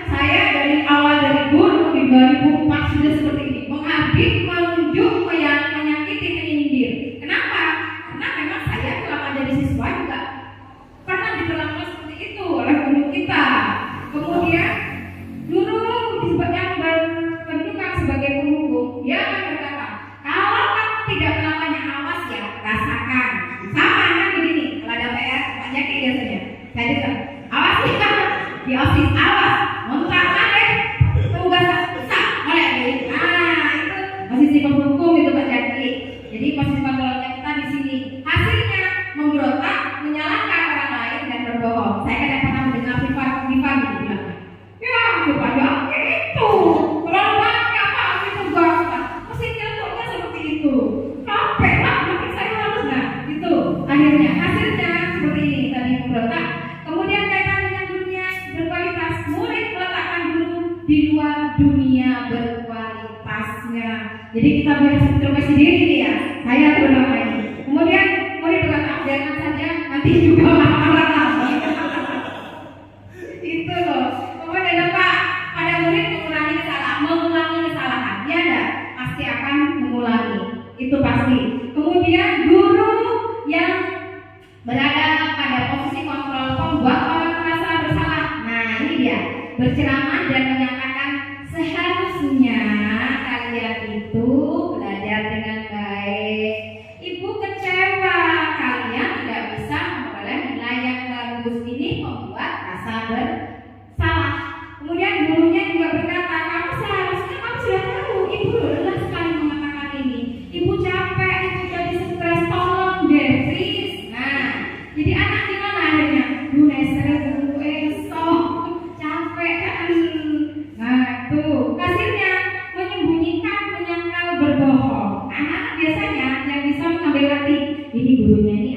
saya dari awal dari guru di 2004 sudah seperti ini. Menghardik, menunjuk, menyakiti, menyindir. Kenapa? Karena memang saya selama jadi siswa juga pernah diperlakukan seperti itu oleh guru kita. Kemudian guru yang berkedudukan sebagai penghukum, dia akan berkata, kalau kamu tidak melakukannya, awas ya, rasakan. Sama kan begini, kalau ada PR, Pak Jaki biasanya, saya dengar, awas ya, di office awas, ngontrak deh, tugas susah, oleh itu. Nah itu posisi penghukum itu Pak Jaki. Jadi posisi kontrolnya kita di sini. Hasilnya memberontak, menyalahkan orang lain dan berbohong. Saya kan yang pernah mendengar Viva gitu bilang. Ya, Viva Jaki itu terlalu banyak apa itu tugasnya. Mesinnya tugasnya seperti itu. Capek lah, makin saya harus itu. Akhirnya hasilnya seperti ini tadi memberontak. Kemudian kaitan dengan dunia berkualitas, murid meletakkan guru di luar dunia berkualitasnya. Jadi kita biar introspeksi diri nih ya. Saya terutama ini. Kemudian murid berkata, jangan saja nanti juga marah-marah lagi. Itu loh. Kemudian ada Pak, pada murid mengulangi kesalahan. Ya enggak? Pasti akan mengulangi. Itu pasti. Kemudian guru yang berada pada posisi kontrol membuat orang merasa bersalah. Nah ini dia, berceramah dan menyatakan seharusnya kalian itu belajar dengan baik. Ibu kecewa kalian tidak bisa memperoleh nilai yang bagus. Ini membuat rasa bersalah. Kemudian gurunya juga berkata, kamu sudah tahu, ibu lelah sekali mengatakan ini. Ibu capek, ibu jadi stres, tolong deh, please. Nah, jadi anak gimana akhirnya? Capek kan? Nah, tuh hasilnya menyembunyikan, menyangkal, berbohong. Anak-anak biasanya yang bisa mengambil hati, ini gurunya ini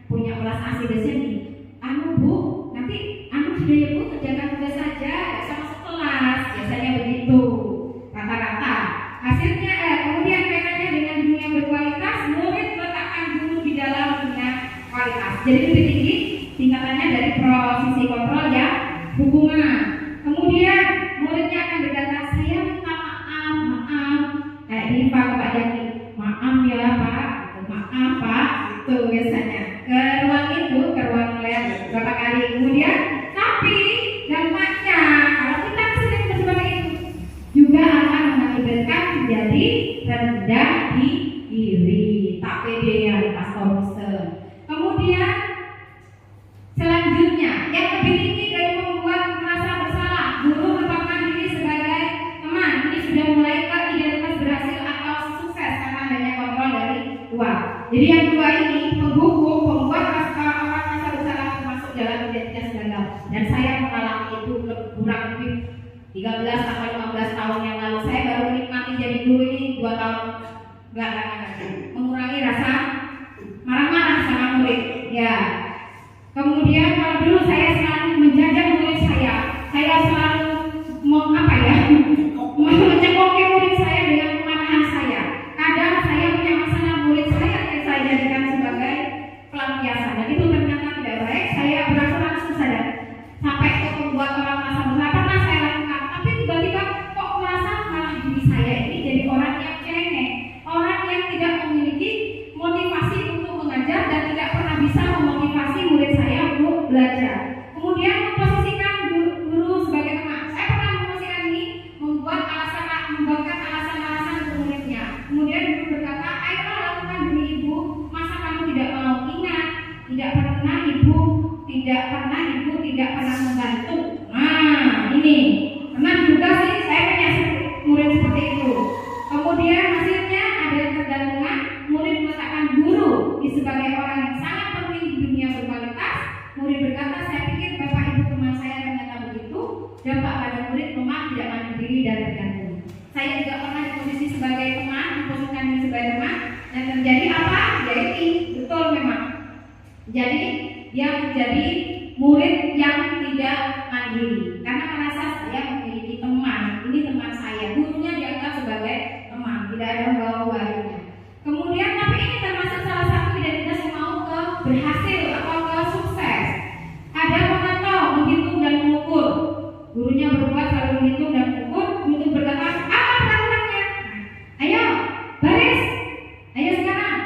punya belas asih biasanya nih. Bu, nanti sudah ya Bu, kerjakan tugas saja sama sekelas, biasanya begitu rata-rata. Hasilnya kemudian kaitannya dengan dunia berkualitas, murid meletakkan guru di dalam dunia kualitas. Jadi lebih tinggi tingkatannya dari posisi kontrol ya, hukuman. Kemudian muridnya akan berkata, saya minta maaf. Kayak di Pak Jaki, maaf ya Pak, maaf Pak, itu biasanya. Ke ruang lab berapa kali. Kemudian tapi dampaknya kalau kita sering seperti itu juga akan mengakibatkan menjadi rendah di diri, tak pedean, pastor. Kemudian selanjutnya yang lebih tinggi dari membuat merasa bersalah, guru menetapkan diri sebagai teman. Ini sudah Jadi yang dua ini menghukum, membuat orang merasa bersalah termasuk dalam identitas gagal. Dan saya mengalami itu kurang lebih 13 sampai 15 tahun yang lalu. Saya baru menikmati jadi guru ini 2 tahun belakangan. Mengurangi rasa marah-marah sama murid. Ya. Kemudian kalau dulu saya selalu menjaga murid saya selalu mencekoki murid saya dengan kemarahan saya. Kadang saya punya masalah murid saya yang saya jadikan sebagai pelampiasan, dan itu ternyata tidak baik. Saya berangsur-angsur sadar sampai itu membuat orang merasa bersalah. Pernah saya lakukan, tapi tiba-tiba kok merasa malah diri saya ini jadi orang yang cengeng, orang yang tidak memiliki motivasi untuk mengajar dan tidak pernah bisa memotivasi murid saya untuk belajar. Kemudian memposisikan guru sebagai teman. Saya pernah memposisikan ini, membuatkan alasan-alasan untuk muridnya. Kemudian guru berkata, ayolah lakukan demi ibu, masa kamu tidak mau? Ingat, tidak pernah ibu tidak pernah membantu. Nah, ini pernah juga sih saya punya murid seperti itu. Kemudian hasilnya ada ketergantungan, murid meletakkan guru sebagai orang yang sangat penting di dunia berkualitas. Murid berkata, saya pikir bapak ibu teman saya ternyata begitu. Dampak pada murid lemah, tidak mandiri dan tergantung. Saya juga pernah di posisi sebagai teman, memposisikan diri sebagai teman, dan terjadi apa? Jadi betul memang. Jadi dia menjadi murid yang tidak mandiri karena merasa saya memiliki teman. Ini teman saya, gurunya dianggap sebagai teman, tidak ada bawa-bawanya. Kemudian tapi ini termasuk salah satu identitas yang mau ke berhasil atau ke sukses. Ada memantau, menghitung dan mengukur. Gurunya berbuat selalu menghitung dan mengukur. Guru berkata, apa peraturannya? Ayo, baris. Ayo sekarang.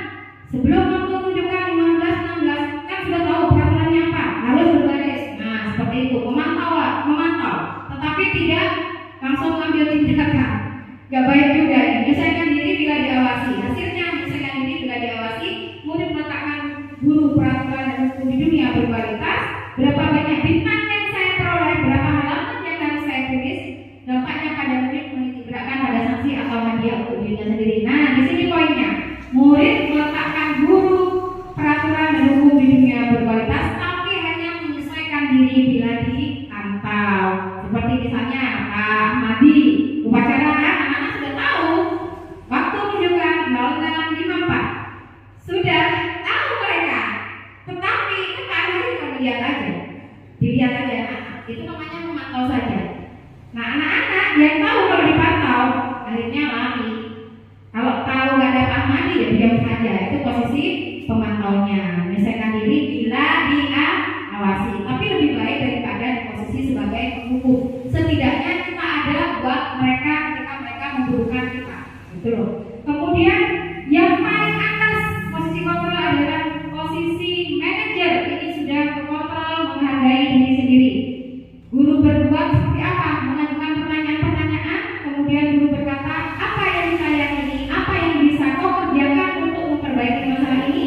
Sebelum waktu menunjukkan 15-16, kan sudah tahu peraturannya apa. Harus berbaris. Nah, seperti itu. Memantau. Tetapi tidak langsung mengambil tindakan. Gak baik juga. Menyelesaikan diri bila diawasi. Hasilnya menyelesaikan diri bila diawasi. Murid meletakkan guru peraturan dan hukum di dunia berkualitas. Berapa banyak bintang yang saya peroleh, berapa halaman yang harus saya tulis, dampaknya pada murid menitikberatkan pada sanksi atau hadiah untuk dirinya sendiri. Nah, di sini poinnya. Murid meletakkan guru peraturan dan hukum di dunia berkualitas, tapi hanya menyesuaikan diri bila dipantau. Seperti misalnya Pak Ahmadi, upacara anak-anak sudah tahu waktu menunjukkan 0054 sudah tahu mereka, tetapi kan cuma dilihat aja, itu namanya memantau saja. Nah, anak-anak yang tahu kalau dipantau akhirnya lari. Kalau tahu nggak ada Pak Ahmadi ya diam saja. Itu posisi pemantaunya, menyelesaikan diri bila diawasi. Tapi lebih baik daripada di posisi sebagai penghukum. Setidaknya kita ada buat mereka ketika mereka membutuhkan kita, gitu loh. Kemudian yang paling atas posisi kontrol adalah posisi manajer. Ini sudah kontrol, menghargai diri sendiri. Guru berbuat seperti apa? Mengajukan pertanyaan-pertanyaan. Kemudian guru berkata, apa yang saya ini, apa yang bisa kau kerjakan untuk memperbaiki masalah ini,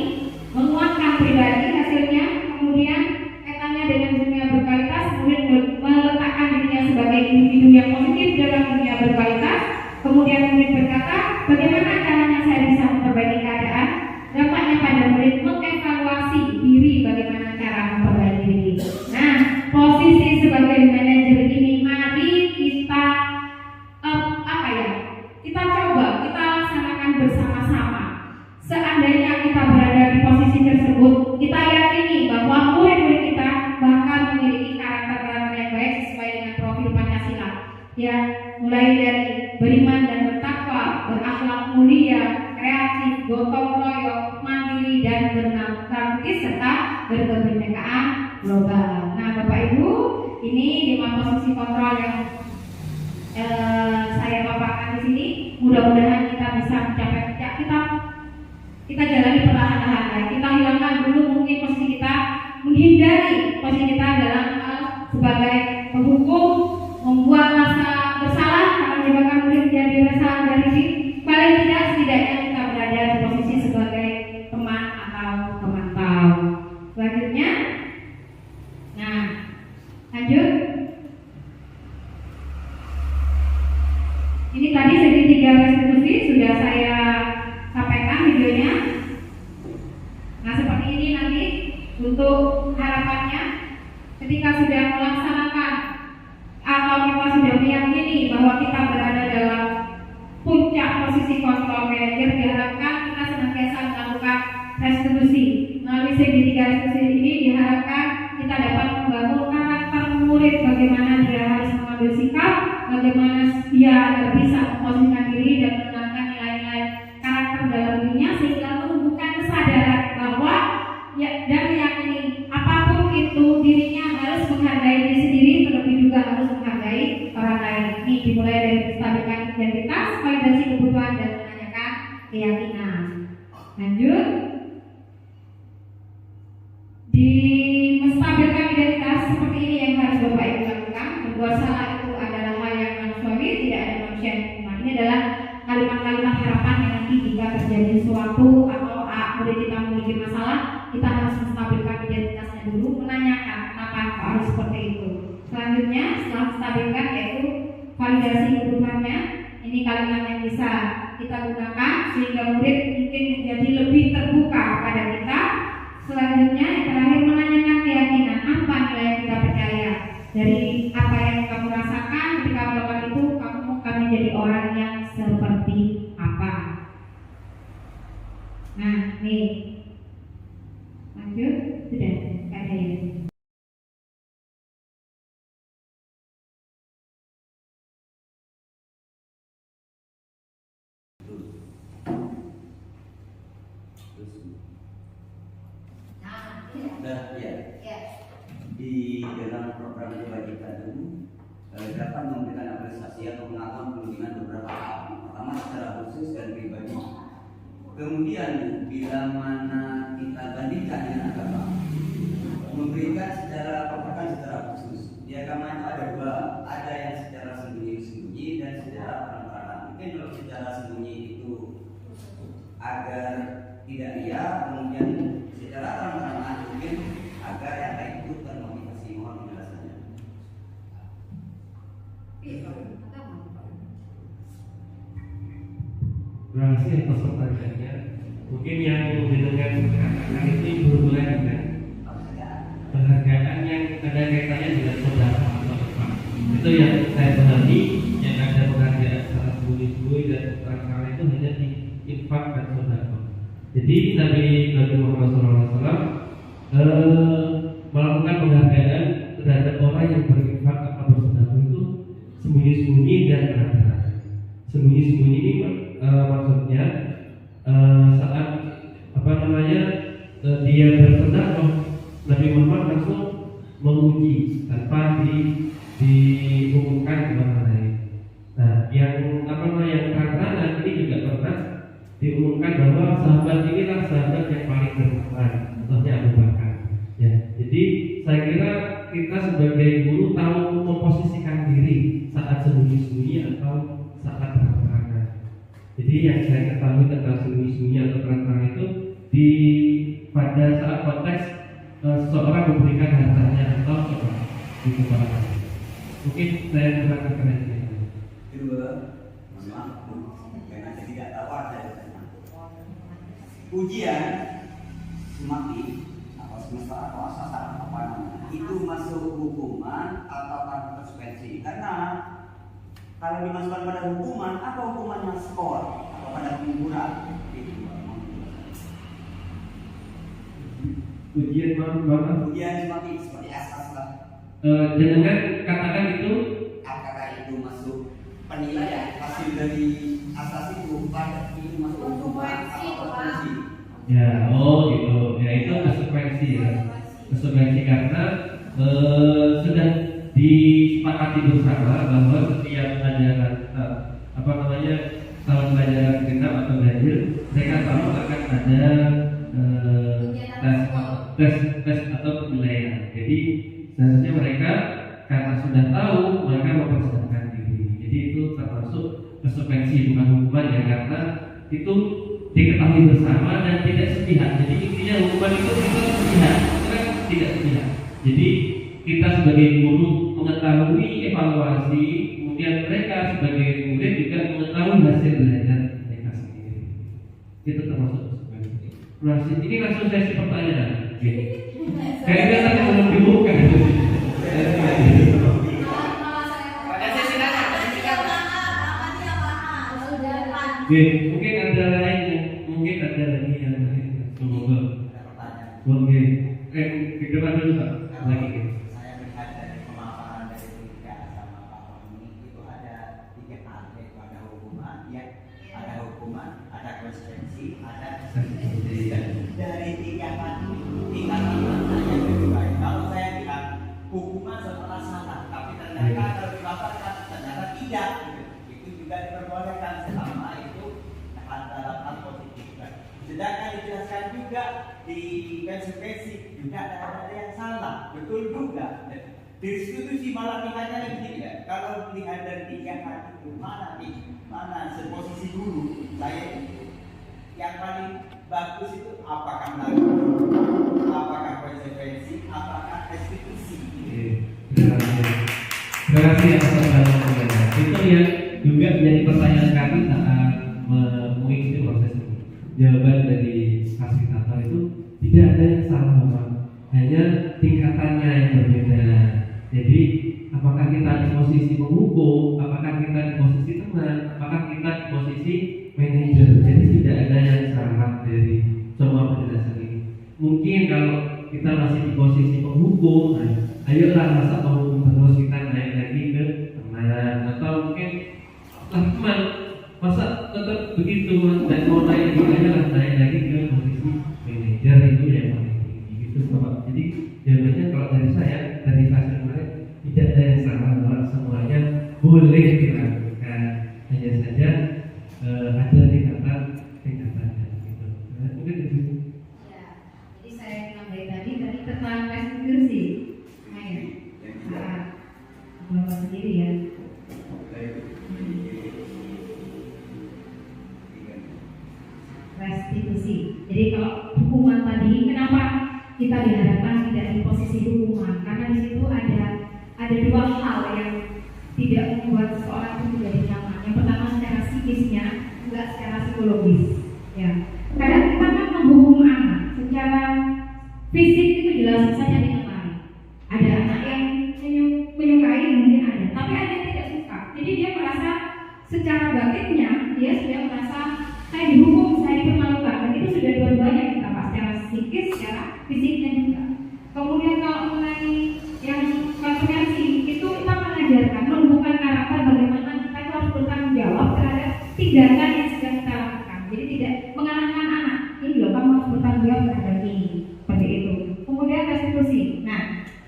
menguatkan pribadi hasilnya. Kemudian kaitannya dengan dunia berkualitas, murid meletakkan dirinya sebagai individu yang positif dalam dunia berkualitas. Kemudian murid berkata, bagaimana caranya saya bisa memperbaiki keadaan? Dampaknya pada murid mengevaluasi diri, bagaimana cara memperbaiki diri. Nah, posisi sebagai manajer ini mari kita kita coba, kita laksanakan bersama-sama. Seandainya kita berada di posisi tersebut, kita yakini bahwa murid-murid kita bahkan memiliki karakter yang baik sesuai dengan profil Pancasila. Ya, mulai dari beriman dan bertakwa, berakhlak mulia, kreatif, gotong royong, mandiri dan bernafsu serta berkebinekaan global. Nah, Bapak Ibu, ini 5 posisi kontrol yang saya paparkan di sini. Mudah-mudahan kita bisa mencapai kita jalani perlahan-lahan. Kita hilangkan dulu mungkin posisi kita, menghindari posisi kita dalam sebagai penghukum, membuat rasa bersalah karena menyebabkan murid menjadi rasa dari diri. Paling tidak setidaknya kita berada di posisi sebagai teman atau pemantau. Selanjutnya, nah lanjut. Ini tadi segitiga restitusi sudah saya sampaikan videonya. Untuk harapannya, ketika sudah melaksanakan atau kita sudah meyakini bahwa kita berada dalam puncak posisi kontrol manajer, diharapkan kita senantiasa melakukan restitusi. Melalui segitiga restitusi ini diharapkan kita dapat membangun karakter murid, bagaimana dia harus mengambil sikap, bagaimana dia agar bisa memposisikan diri dan menanamkan nilai-nilai karakter dalam dirinya, sehingga menumbuhkan kesadaran bahwa dan meyakini apapun itu dirinya harus menghargai diri sendiri, terlebih juga harus menghargai orang lain. Ini dimulai dari menstabilkan identitas, validasi kebutuhan, dan menanyakan keyakinan. Lanjut, di menstabilkan identitas seperti ini yang harus Bapak Ibu lakukan. Berbuat salah itu adalah hal yang manusiawi, tidak ada manusia yang sempurna. Ini adalah kalimat-kalimat harapan yang nanti jika terjadi sesuatu atau murid kita memiliki masalah, kita harus menstabilkan identitasnya dulu, menanyakan kenapa harus seperti itu. Selanjutnya, setelah menstabilkan, yaitu validasi kebutuhannya. Ini kalimat yang bisa kita gunakan sehingga murid mungkin menjadi lebih terbuka kepada kita. Selanjutnya, yang terakhir, menanyakan keyakinan, apa nilai yang kita percaya dari apa yang kamu rasakan ketika melakukan itu, kamu akan menjadi orang yang seperti apa. Nah, nih, lanjut, sudah ada ya. Sudah ya. Ya. Di dalam program kewajiban itu dapat memberikan apresiasi atau pengakuan perundingan beberapa hal. Pertama secara khusus dan pribadi. Kemudian bila mana kita bandingkan dengan agama, memberikan secara khusus. Di agama itu ada dua, ada yang secara sembunyi-sembunyi dan secara terang-terangan. Mungkin kalau secara sembunyi itu agar tidak liar, kemudian secara terang-terangan mungkin agar yang lain itu termotivasi. Mohon penjelasannya. Terima kasih atas pertanyaannya. Mungkin yang dengan katakan itu berhubungan dengan penghargaan yang ada kaitannya dengan saudara atau teman. Itu yang saya pahami, yang ada penghargaan secara sembunyi-sembunyi dan terang-terangan itu hanya di infak dan saudara. Jadi Nabi Muhammad SAW melakukan penghargaan terhadap orang yang berinfak atau bersedekah itu sembunyi-sembunyi dan terang-terangan. Sembunyi-sembunyi ini maksudnya saat dia bersedekah, Nabi Muhammad langsung menguji tanpa diumumkan kepada lain. Nah, yang terang-terangan ini juga pernah diumumkan bahwa sahabat inilah sahabat yang paling beriman, contohnya Abu Bakar. Ya, jadi saya kira kita sebagai guru tahu memposisikan diri saat sembunyi-sembunyi atau saat terang-terangan. Jadi yang saya ketahui tentang sembunyi-sembunyi atau terang-terangan itu pada saat konteks seseorang memberikan hartanya atau di kepada. Mungkin saya kurang referensi. Kedua, maaf, karena saya tidak tahu ada ujian semati atau semesta atau asal apa namanya itu masuk hukuman atau konsekuensi. Karena kalau dimasukkan pada hukuman, apa hukumannya? Skor atau pada pengukuran itu. Ujian mana? Ujian seperti asas lah. Dengan katakan itu, Apakah itu masuk penilaian hasil dari asas itu pada itu masuk hukuman atau konsekuensi? ya, gitu. Ya itu konsekuensi ya. Konsekuensi karena sudah disepakati bersama bahwa setiap pelajaran tahun pelajaran genap atau ganjil, mereka tahu akan ada tes atau penilaian. Jadi seharusnya mereka karena sudah tahu mereka mempersiapkan diri. Jadi itu termasuk konsekuensi bukan hukuman ya, karena itu diketahui bersama dan tidak sepihak. Jadi intinya hukuman itu sepihak, tidak sepihak. Jadi kita sebagai guru mengetahui evaluasi, kemudian mereka sebagai murid juga mengetahui hasil belajar mereka sendiri. Itu termasuk konsekuensi. Ini langsung sesi pertanyaan. Oke, mungkin ada lain, mungkin ada lagi yang lain. Semoga. Oke, ke depan dulu Pak. Lagi. Saya melihat dari pemaparan dari Tiga sama Pak Fahmi itu ada 3 hal, yaitu ada hukuman, ya, ada hukuman, ada konsekuensi, ada eksekusi. Dari 3 hal ini, tingkatan yang lebih baik. Kalau saya bilang hukuman setelah salah, tapi ternyata kalau dilaporkan ternyata tidak, itu juga diperbolehkan selama itu dalam hal positif. Sedangkan dijelaskan juga di konsekuensi juga ada yang salah, betul juga. Diskusi malah tingkatnya lebih tinggi. Kalau melihat dari 3 hal itu mana seposisi dulu, saya yang paling bagus itu apakah melakukan, apakah konsekuensi, apakah eksekusi. Terima kasih atas pertanyaan. Itu yang juga menjadi pertanyaan kami saat mengikuti proses ini. Jawaban dari fasilitator itu tidak ada yang salah, Bapak. Hanya tingkatannya yang berbeda. Jadi, apakah kita di posisi penghukum, apakah kita di posisi teman, apakah kita di posisi manajer. Jadi tidak ada yang salah dari semua penjelasan ini. Mungkin kalau kita masih di posisi penghukum, ayolah masa penghukum terus kita naik lagi ke teman, atau mungkin teman masa tetap begitu dan mau naik lagi ayolah naik lagi ke posisi manajer, itu yang paling tinggi gitu Bapak. Jadi jawabannya kalau dari saya, dari fase kemarin tidak ada yang salah, Bapak. Semuanya boleh dilakukan, hanya saja ada tingkatan gitu. Mungkin itu. Ya, jadi saya nambahin tadi tentang restitusi. Bapak sendiri ya. Restitusi. Jadi kalau hukuman tadi, kenapa kita dihadapkan tidak di posisi hukuman? Karena di situ ada 2 hal yang tidak membuat seseorang itu menjadi nyaman. Yang pertama secara psikisnya, juga secara psikologis. Ya. Kadang kita kan menghukum anak secara fisik itu jelas saja dikenali. Ada anak yang menyukai, mungkin ada, tapi ada yang tidak suka. Jadi dia merasa secara batinnya dia sudah merasa saya dihukum, saya dipermalukan, dan itu sudah dua-duanya kita Pak, secara psikis, secara fisiknya juga. Kemudian kalau mengenai yang konsekuensi itu kita mengajarkan menumbuhkan karakter bagaimana kita itu harus bertanggung jawab terhadap tindakan yang sudah kita lakukan. Jadi tidak mengalahkan anak, ini loh kamu harus bertanggung jawab terhadap ini, seperti itu. Kemudian restitusi. Nah,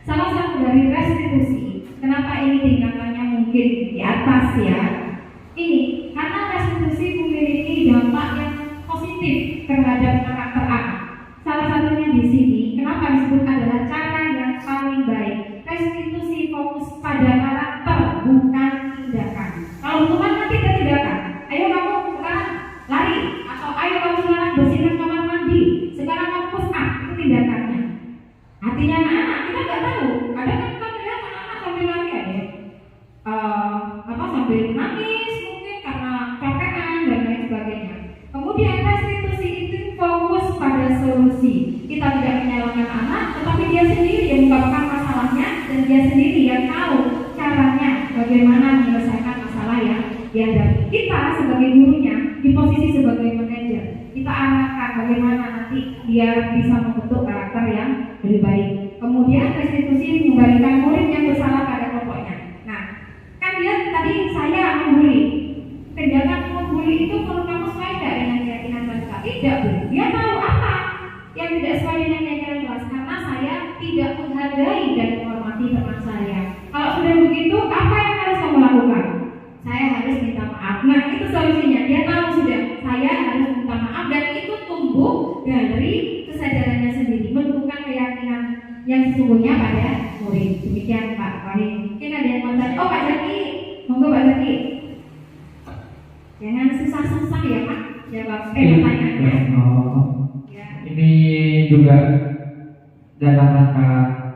salah satu dari restitusi, kenapa ini tingkatannya mungkin di atas ya? Ini karena restitusi memiliki dampak yang positif terhadap karakter anak. Salah satunya di sini, kenapa disebut adalah cara yang paling baik. Restitusi fokus pada karakter, bukan tindakan. Kalau hukuman kan tidak tindakan. Ayo kamu sekarang lari, atau ayo kamu sekarang bersihkan kamar mandi. Sekarang kamu push up, itu tindakannya. Artinya anak-anak kita nggak tahu. Kadang kan kita melihat anak-anak sambil lari aja, sambil nangis mungkin karena capean dan lain sebagainya. Kemudian restitusi itu fokus pada solusi. Kita tidak menyalahkan anak, tetapi dia sendiri yang mengungkapkan masalahnya dan dia sendiri yang tahu caranya bagaimana menyelesaikan masalah yang dihadapi. Kita sebagai gurunya di posisi sebagai manajer, kita arahkan bagaimana nanti dia bisa membentuk karakter yang lebih baik. Kemudian restitusi mengembalikan murid yang bersalah pada kelompoknya. Nah, kan dia tadi saya membuli. Tindakan membuli itu menurut kamu sesuai tidak dengan keyakinan mereka? Tidak, Bu. Dia tahu apa yang tidak sesuai dengan keyakinan kelas, karena saya tidak menghargai dan menghormati teman saya. Kalau sudah begitu, apa yang harus kamu lakukan? Saya harus minta maaf. Nah, itu solusinya. Dia tahu sudah, saya harus minta maaf, dan itu tumbuh dari kesadarannya sendiri, menumbuhkan keyakinan yang sesungguhnya pada murid. Demikian Pak Fahmi. Mungkin ada yang mau tanya. Oh, Pak Zaki, monggo Pak Zaki. Jangan susah-susah ya Pak jawab pertanyaannya. Ya. Ini juga dalam rangka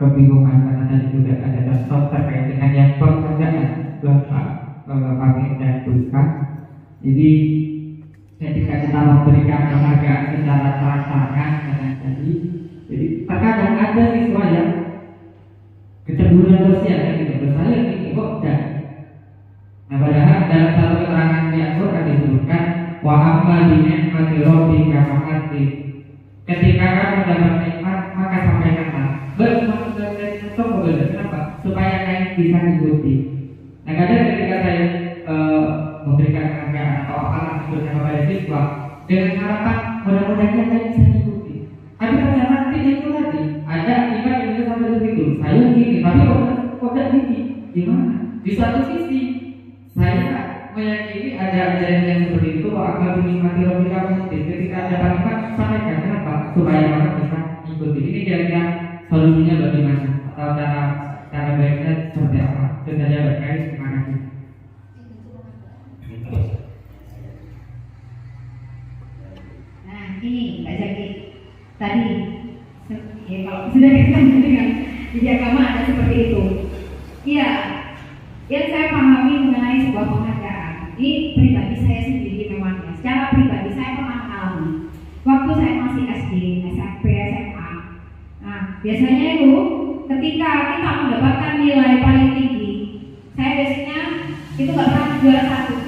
kebingungan, karena tadi juga ada contoh terkait dengan yang penghargaan Bapak Fahmi dan Buka. Jadi ketika kita memberikan penghargaan secara terang-terangan dengan tadi, jadi terkadang ada siswa yang kecemburuan sosial yang gitu, saya ini kok enggak. Nah, padahal dalam satu keterangan di Al-Quran disebutkan wa amma bi ni'mati rabbika fahaddits. Ketika kamu mendapat nikmat, maka sampaikanlah. Kenapa? Supaya kalian bisa mengikuti. Nah, kadang ketika saya memberikan penghargaan atau apalah sebutnya kepada siswa dengan harapan mudah-mudahan kalian bisa mengikuti. Tapi ternyata tidak itu tadi. Ada iman yang bisa sampai begitu. Saya gini, tapi kok gini? Gimana? Di satu sisi saya meyakini ada ajaran yang seperti itu. Agar menikmati logika positif. Ketika ada kalimat sampaikan. Kenapa? Supaya orang bisa mengikuti. Ini kira-kira solusinya bagaimana? Atau cara baiknya seperti apa? Itu saja berkait. Terima kasih. Nah, ini Mbak Zaki tadi ya, kalau sudah kita dengan di agama ada seperti itu. Iya, yang saya pahami mengenai sebuah penghargaan ini pribadi saya sendiri memang ya. Secara pribadi saya pernah mengalami waktu saya masih SD, SMP, SMA. Nah, biasanya itu ketika kita mendapatkan nilai paling tinggi, saya biasanya itu nggak pernah juara 1.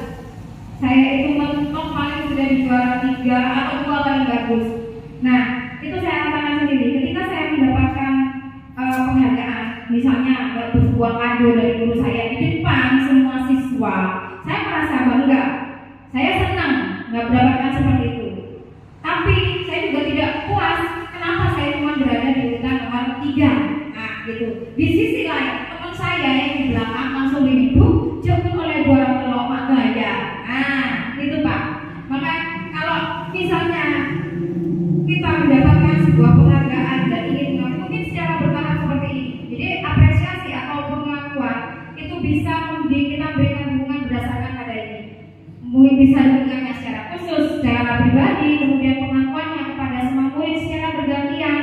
Saya itu mentok paling sudah di juara 3 atau 2 paling bagus. Nah, itu saya rasakan sendiri. Ketika saya mendapatkan penghargaan, misalnya sebuah kado dari guru saya di depan semua siswa, saya merasa bangga. Saya senang nggak mendapatkan seperti itu. Tapi saya juga tidak puas. Kenapa saya cuma berada di urutan nomor 3? Nah, gitu. Di sisi lain, teman saya yang di belakang langsung dihidup jemput oleh dua telok mak gaya. Nah, itu Pak. Maka kalau misalnya kita mendapatkan sebuah penghargaan dan ingin mungkin secara bertahap seperti ini. Jadi apresiasi atau pengakuan itu bisa kita berikan dukungan berdasarkan pada ini. Mungkin bisa dukungannya secara khusus, secara pribadi, kemudian pengakuannya kepada semua murid secara bergantian,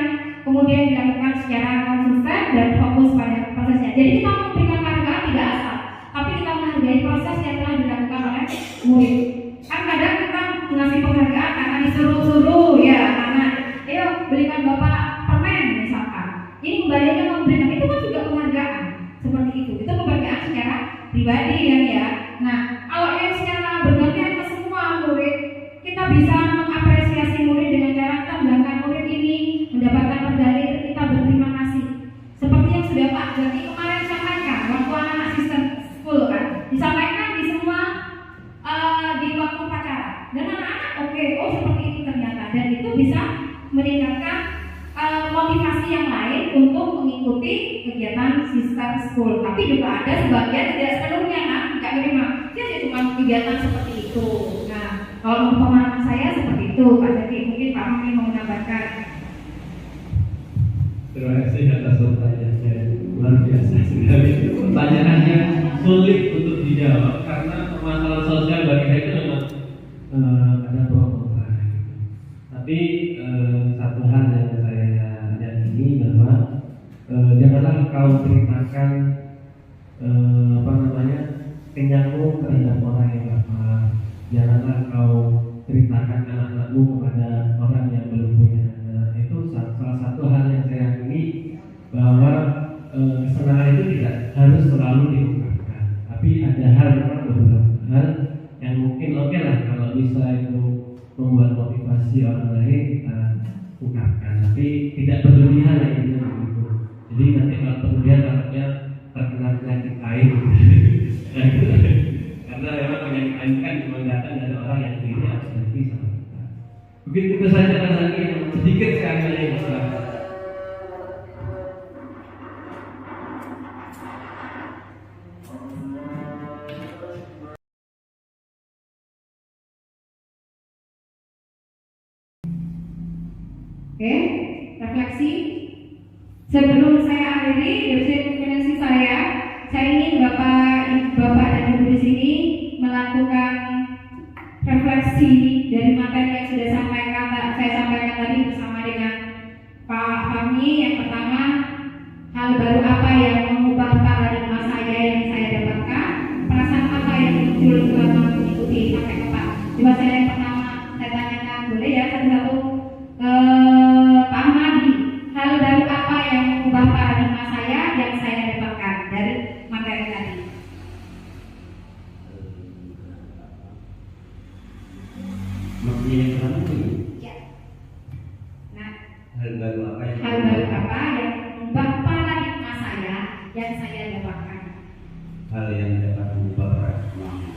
kemudian dilakukan secara konsisten dan fokus pada prosesnya. Jadi kita memberikan penghargaan tidak asal, tapi kita menghargai proses yang telah dilakukan oleh murid. Kan kadang kita mengasih penghargaan karena disuruh-suruh ya, karena ayo belikan bapak permen misalkan. Ini kembalinya memberikan itu kan juga penghargaan seperti itu. Itu penghargaan secara pribadi ya. Nah, kalau yang secara bergantian ke semua murid, kita bisa mengapresiasi murid dengan cara kita mengangkat murid ini mendapatkan medali, kita berterima kasih. Seperti yang sudah Pak Jati kemarin sampaikan waktu anak-anak sistem school kan, disampaikan di semua di waktu upacara. Dan anak-anak oh seperti itu ternyata, dan itu bisa meningkatkan motivasi yang lain untuk mengikuti kegiatan sister school. Tapi juga ada sebagian tidak sepenuhnya kan, tidak terima. Jadi cuma kegiatan seperti itu. Nah, kalau pemahaman saya seperti itu, Pak Jati. Mungkin Pak Mami mau menambahkan. Terima kasih atas pertanyaannya, luar biasa sekali. Pertanyaannya sulit untuk dijawab karena permasalahan sosial bagi saya itu memang ada pro-kontra. Tapi satu hal yang saya yakini bahwa janganlah kau ceritakan kenyangmu terhadap orang yang lapar. Janganlah kau ceritakan anak-anakmu kepada orang yang belum punya anak. Itu salah satu hal yang saya yakini bahwa kesenangan itu tidak harus selalu diungkapkan. Tapi ada hal beberapa hal yang mungkin oke lah kalau bisa itu membuat motivasi orang lain kita ungkapkan, tapi tidak berlebihan lah itu. Jadi nanti kalau berlebihan takutnya terkena penyakit lain. Karena memang penyakit lain kan cuma datang dari orang yang dirinya harus nanti sama kita. Mungkin itu saja Mas Zaki, sedikit sekali saja masalah. Oke, refleksi. Sebelum saya akhiri diskusi saya ingin Bapak dan Ibu di sini melakukan refleksi dari materi yang sudah saya sampaikan tadi bersama dengan Pak Fahmi. Yang pertama, hal baru apa yang mengubah paradigma saya yang saya dapatkan, perasaan apa yang muncul selama mengikuti sampai ke Pak. Coba saya yang pertama saya tanyakan, boleh ya satu-satu. Pak Ahmadi, hal baru apa yang mengubah paradigma saya yang saya dapatkan dari materi tadi?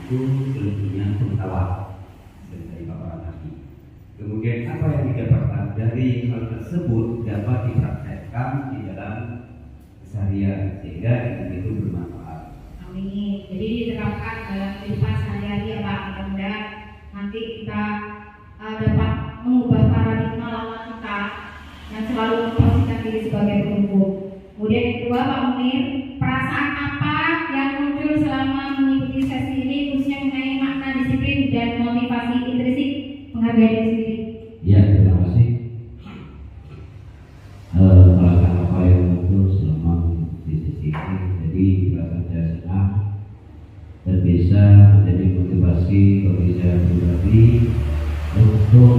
itu selebihnya pengetahuan dari paparan tadi. Kemudian apa yang didapatkan dari hal tersebut dapat dipraktekkan di dalam keseharian sehingga itu bermanfaat. Amin. Jadi diterapkan dalam kehidupan sehari-hari ya Pak. Mudah-mudahan nanti kita dapat mengubah paradigma lama kita yang selalu memposisikan diri sebagai penunggu. Kemudian yang kedua Pak Munir, perasaan apa yang muncul selama mengikuti sesi ini khususnya mengenai makna disiplin dan motivasi intrinsik menghargai diri sendiri? Ya, terima kasih. Perasaan apa yang muncul selama di sesi ini, jadi merasa saya senang dan bisa menjadi motivasi bagi saya pribadi untuk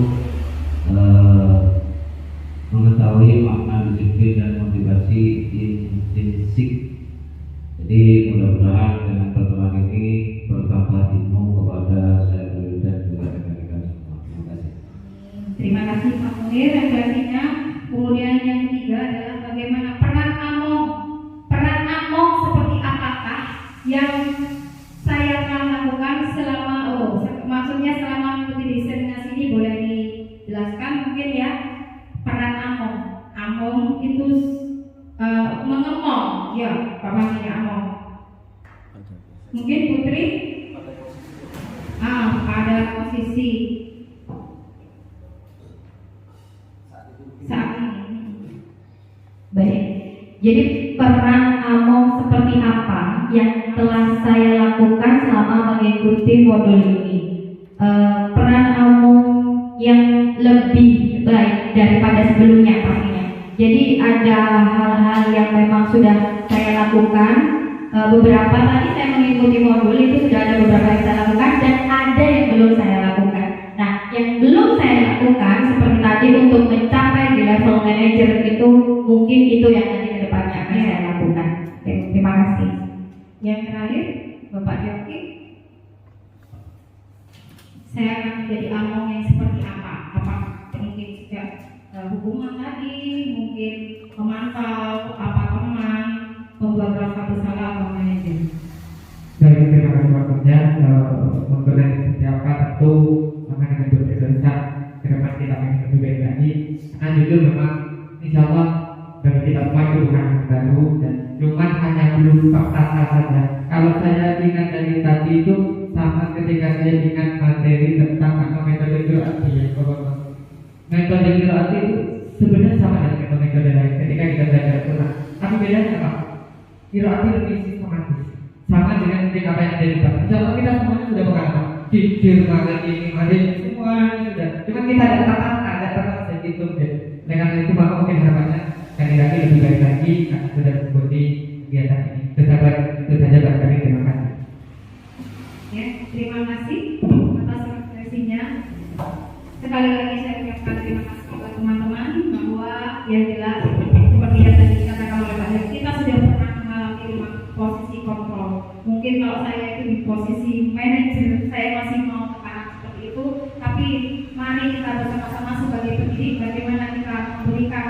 mengetahui makna disiplin dan motivasi intrinsik. Jadi mudah-mudahan dengan pertemuan ini bertambah ilmu kepada saya dan juga rekan-rekan semua. Terima kasih. Terima kasih Pak Munir referensinya. Kemudian yang ketiga adalah bagaimana peran Among. Peran Among seperti apakah yang saya telah lakukan selama maksudnya selama mengikuti diseminasi ini, boleh dijelaskan mungkin ya peran Among. Among itu mengemong, ya Pak Mani Among. Mungkin Putri pada posisi saat ini. Baik. Jadi peran Among seperti apa yang telah saya lakukan selama mengikuti modul ini? Peran Among yang lebih baik daripada sebelumnya pastinya. Jadi ada hal-hal yang memang sudah saya lakukan. Beberapa tadi saya mengikuti modul itu sudah ada beberapa yang saya lakukan dan ada yang belum saya lakukan. Nah, yang belum saya lakukan seperti tadi untuk mencapai di level manager itu mungkin itu yang nanti ke depannya akan saya lakukan. Oke, terima kasih. Yang terakhir, Bapak Joki, saya akan menjadi Among yang seperti apa? Apakah mungkin sejak hubungan tadi, mungkin memantau apa teman, membuat rasa bersalah atau manajer? Baik, terima kasih waktunya. Untuk yang seperti apa tentu akan dengan berdosa ke depan kita ingin lebih baik lagi. Karena jujur memang insya Allah bagi kita semua itu bukan yang baru dan cuma hanya belum fakta saja. Kalau saya ingat dari tadi itu sama ketika saya ingat materi tentang apa metode qiraati ya, bahwa metode qiraati itu sebenarnya sama dengan metode lain ketika kita belajar Quran. Tapi bedanya apa? Qiraati lebih sistematis. Sama dengan mungkin apa yang ada di bawah. Insya Allah kita semuanya sudah mengenal jujur banget ini, semuanya sudah. Cuma kita ada tatanan sedikit deh. Dengan itu maka mungkin harapannya lagi lebih baik lagi karena sudah mengikuti kegiatan ini. Itu saja barangkali. Terima kasih. Ya, terima kasih atas referensinya. Sekali lagi saya ucapkan terima kasih kepada teman-teman bahwa yang jelas seperti yang tadi dikatakan oleh Pak Dev, kita sudah pernah mengalami posisi kontrol. Mungkin kalau saya itu di posisi manajer, saya masih mau ke arah seperti itu. Tapi mari kita bersama-sama sebagai pendidik bagaimana kita memberikan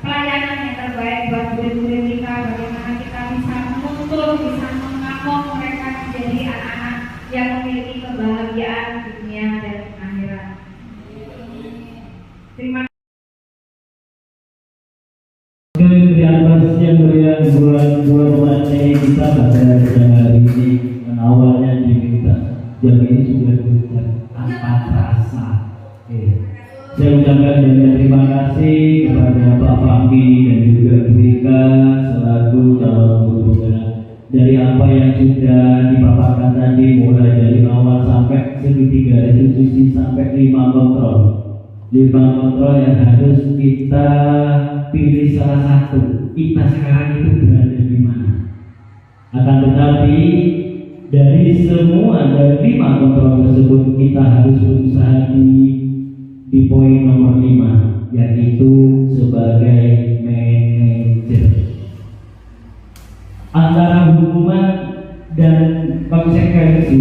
pelayanan yang terbaik buat murid-murid kita, bagaimana kita bisa menuntun, bisa mengakomodir mereka menjadi anak-anak yang memiliki kebahagiaan dunia dan akhirat. Terima kasih. Yang berian buat materi kita pada siang hari ini, dan awalnya kita jam ini sudah bukan tanpa terasa. Saya ucapkan banyak terima kasih kepada Pak Fahmi dan juga Bu Rika selaku dalam hubungan dari apa yang sudah dipaparkan tadi, mulai dari awal sampai segitiga restitusi sampai 5 kontrol. 5 kontrol yang harus kita pilih salah satu. Kita sekarang itu berada di mana? Akan tetapi dari 5 kontrol tersebut kita harus berusaha di poin nomor 5, yaitu sebagai manajer. Antara hukuman dan konsekuensi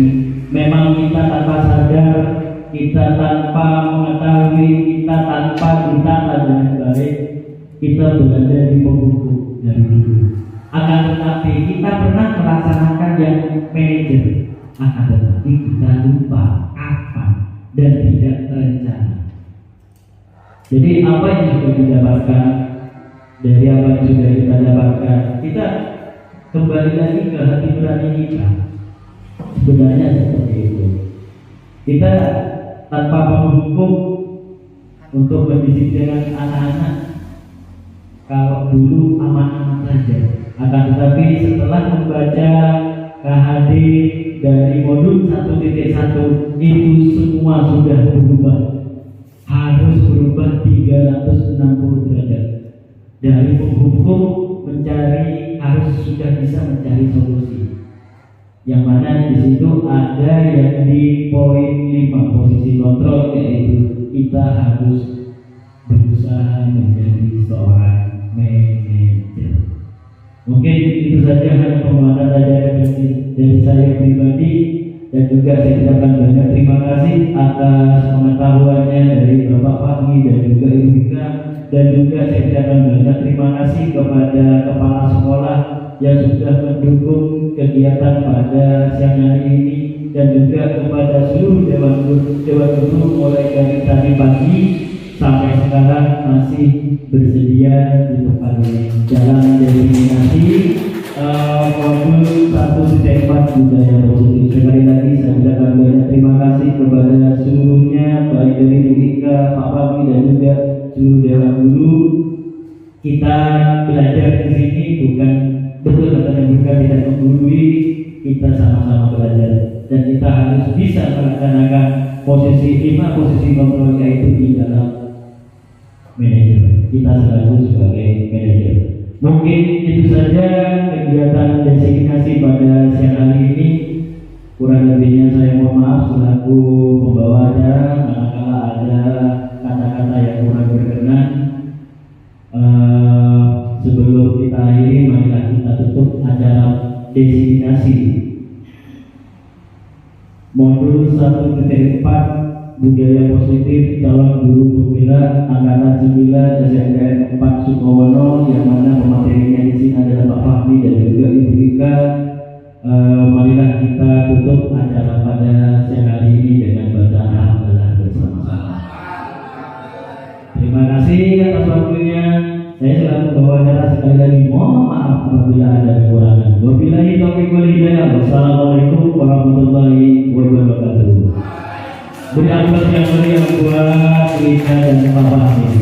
memang kita tanpa sadar, kita tanpa mengetahui, kita tanpa ditata dengan baik, kita berada di penghukum dari dulu. Akan tetapi kita pernah melaksanakan yang manajer. akan tetapi kita lupa kapan dan tidak terencana. Jadi apa yang sudah didapatkan, dari apa yang sudah kita dapatkan, kita kembali lagi ke hati nurani kita. Sebenarnya seperti itu. Kita tanpa menghukum untuk mendisiplinkan anak-anak. Kalau dulu aman-aman saja, akan tetapi setelah membaca KHD dari modul 1.1 itu semua sudah berubah, harus berubah 360 derajat. Dari menghukum mencari, harus sudah bisa mencari solusi. Yang mana di situ ada yang di poin 5 posisi kontrol, yaitu kita harus berusaha menjadi seorang manajer. Mungkin itu saja hanya penguatan saja dari saya pribadi, dan juga saya ucapkan banyak terima kasih atas pengetahuannya dari Bapak Fahmi dan juga Ibu Ika, dan juga saya ucapkan banyak terima kasih kepada kepala sekolah yang sudah mendukung kegiatan pada siang hari ini, dan juga kepada seluruh dewan guru mulai dari tadi pagi sampai sekarang masih bersedia di tempat ini dalam desiminasi modul 1.4 budaya positif. Sekali lagi saya ucapkan banyak terima kasih kepada seluruhnya, baik dari Bu Ika, Pak Fahmi, dan juga seluruh dewan guru. Kita belajar di sini bukan, betul katanya bukan tidak menggurui, kita sama-sama belajar, dan kita harus bisa melaksanakan posisi 5 posisi kontrol, yaitu di dalam manajer. Kita selalu sebagai manajer. Mungkin itu saja kegiatan designasi pada siang hari ini. Kurang lebihnya saya mohon maaf selaku pembawa acara manakala ada kata-kata yang kurang berkenan. Sebelum kita akhiri, marilah kita tutup acara designasi modul 1.4 budaya positif calon guru pembela angkatan 9 SNKN 4 Sukowono, yang mana pematerinya di sini adalah Pak Fahmi dan juga Ibu Ika. Marilah kita tutup acara pada siang hari ini dengan bacaan alhamdulillah bersama-sama. Terima kasih atas waktunya. Saya selaku bawa acara sekali lagi mohon maaf apabila ada kekurangan. Wabillahi taufiq wal hidayah. Wassalamualaikum warahmatullahi wabarakatuh. Beri aplaus yang meriah buat Ika dan Pak Fahmi.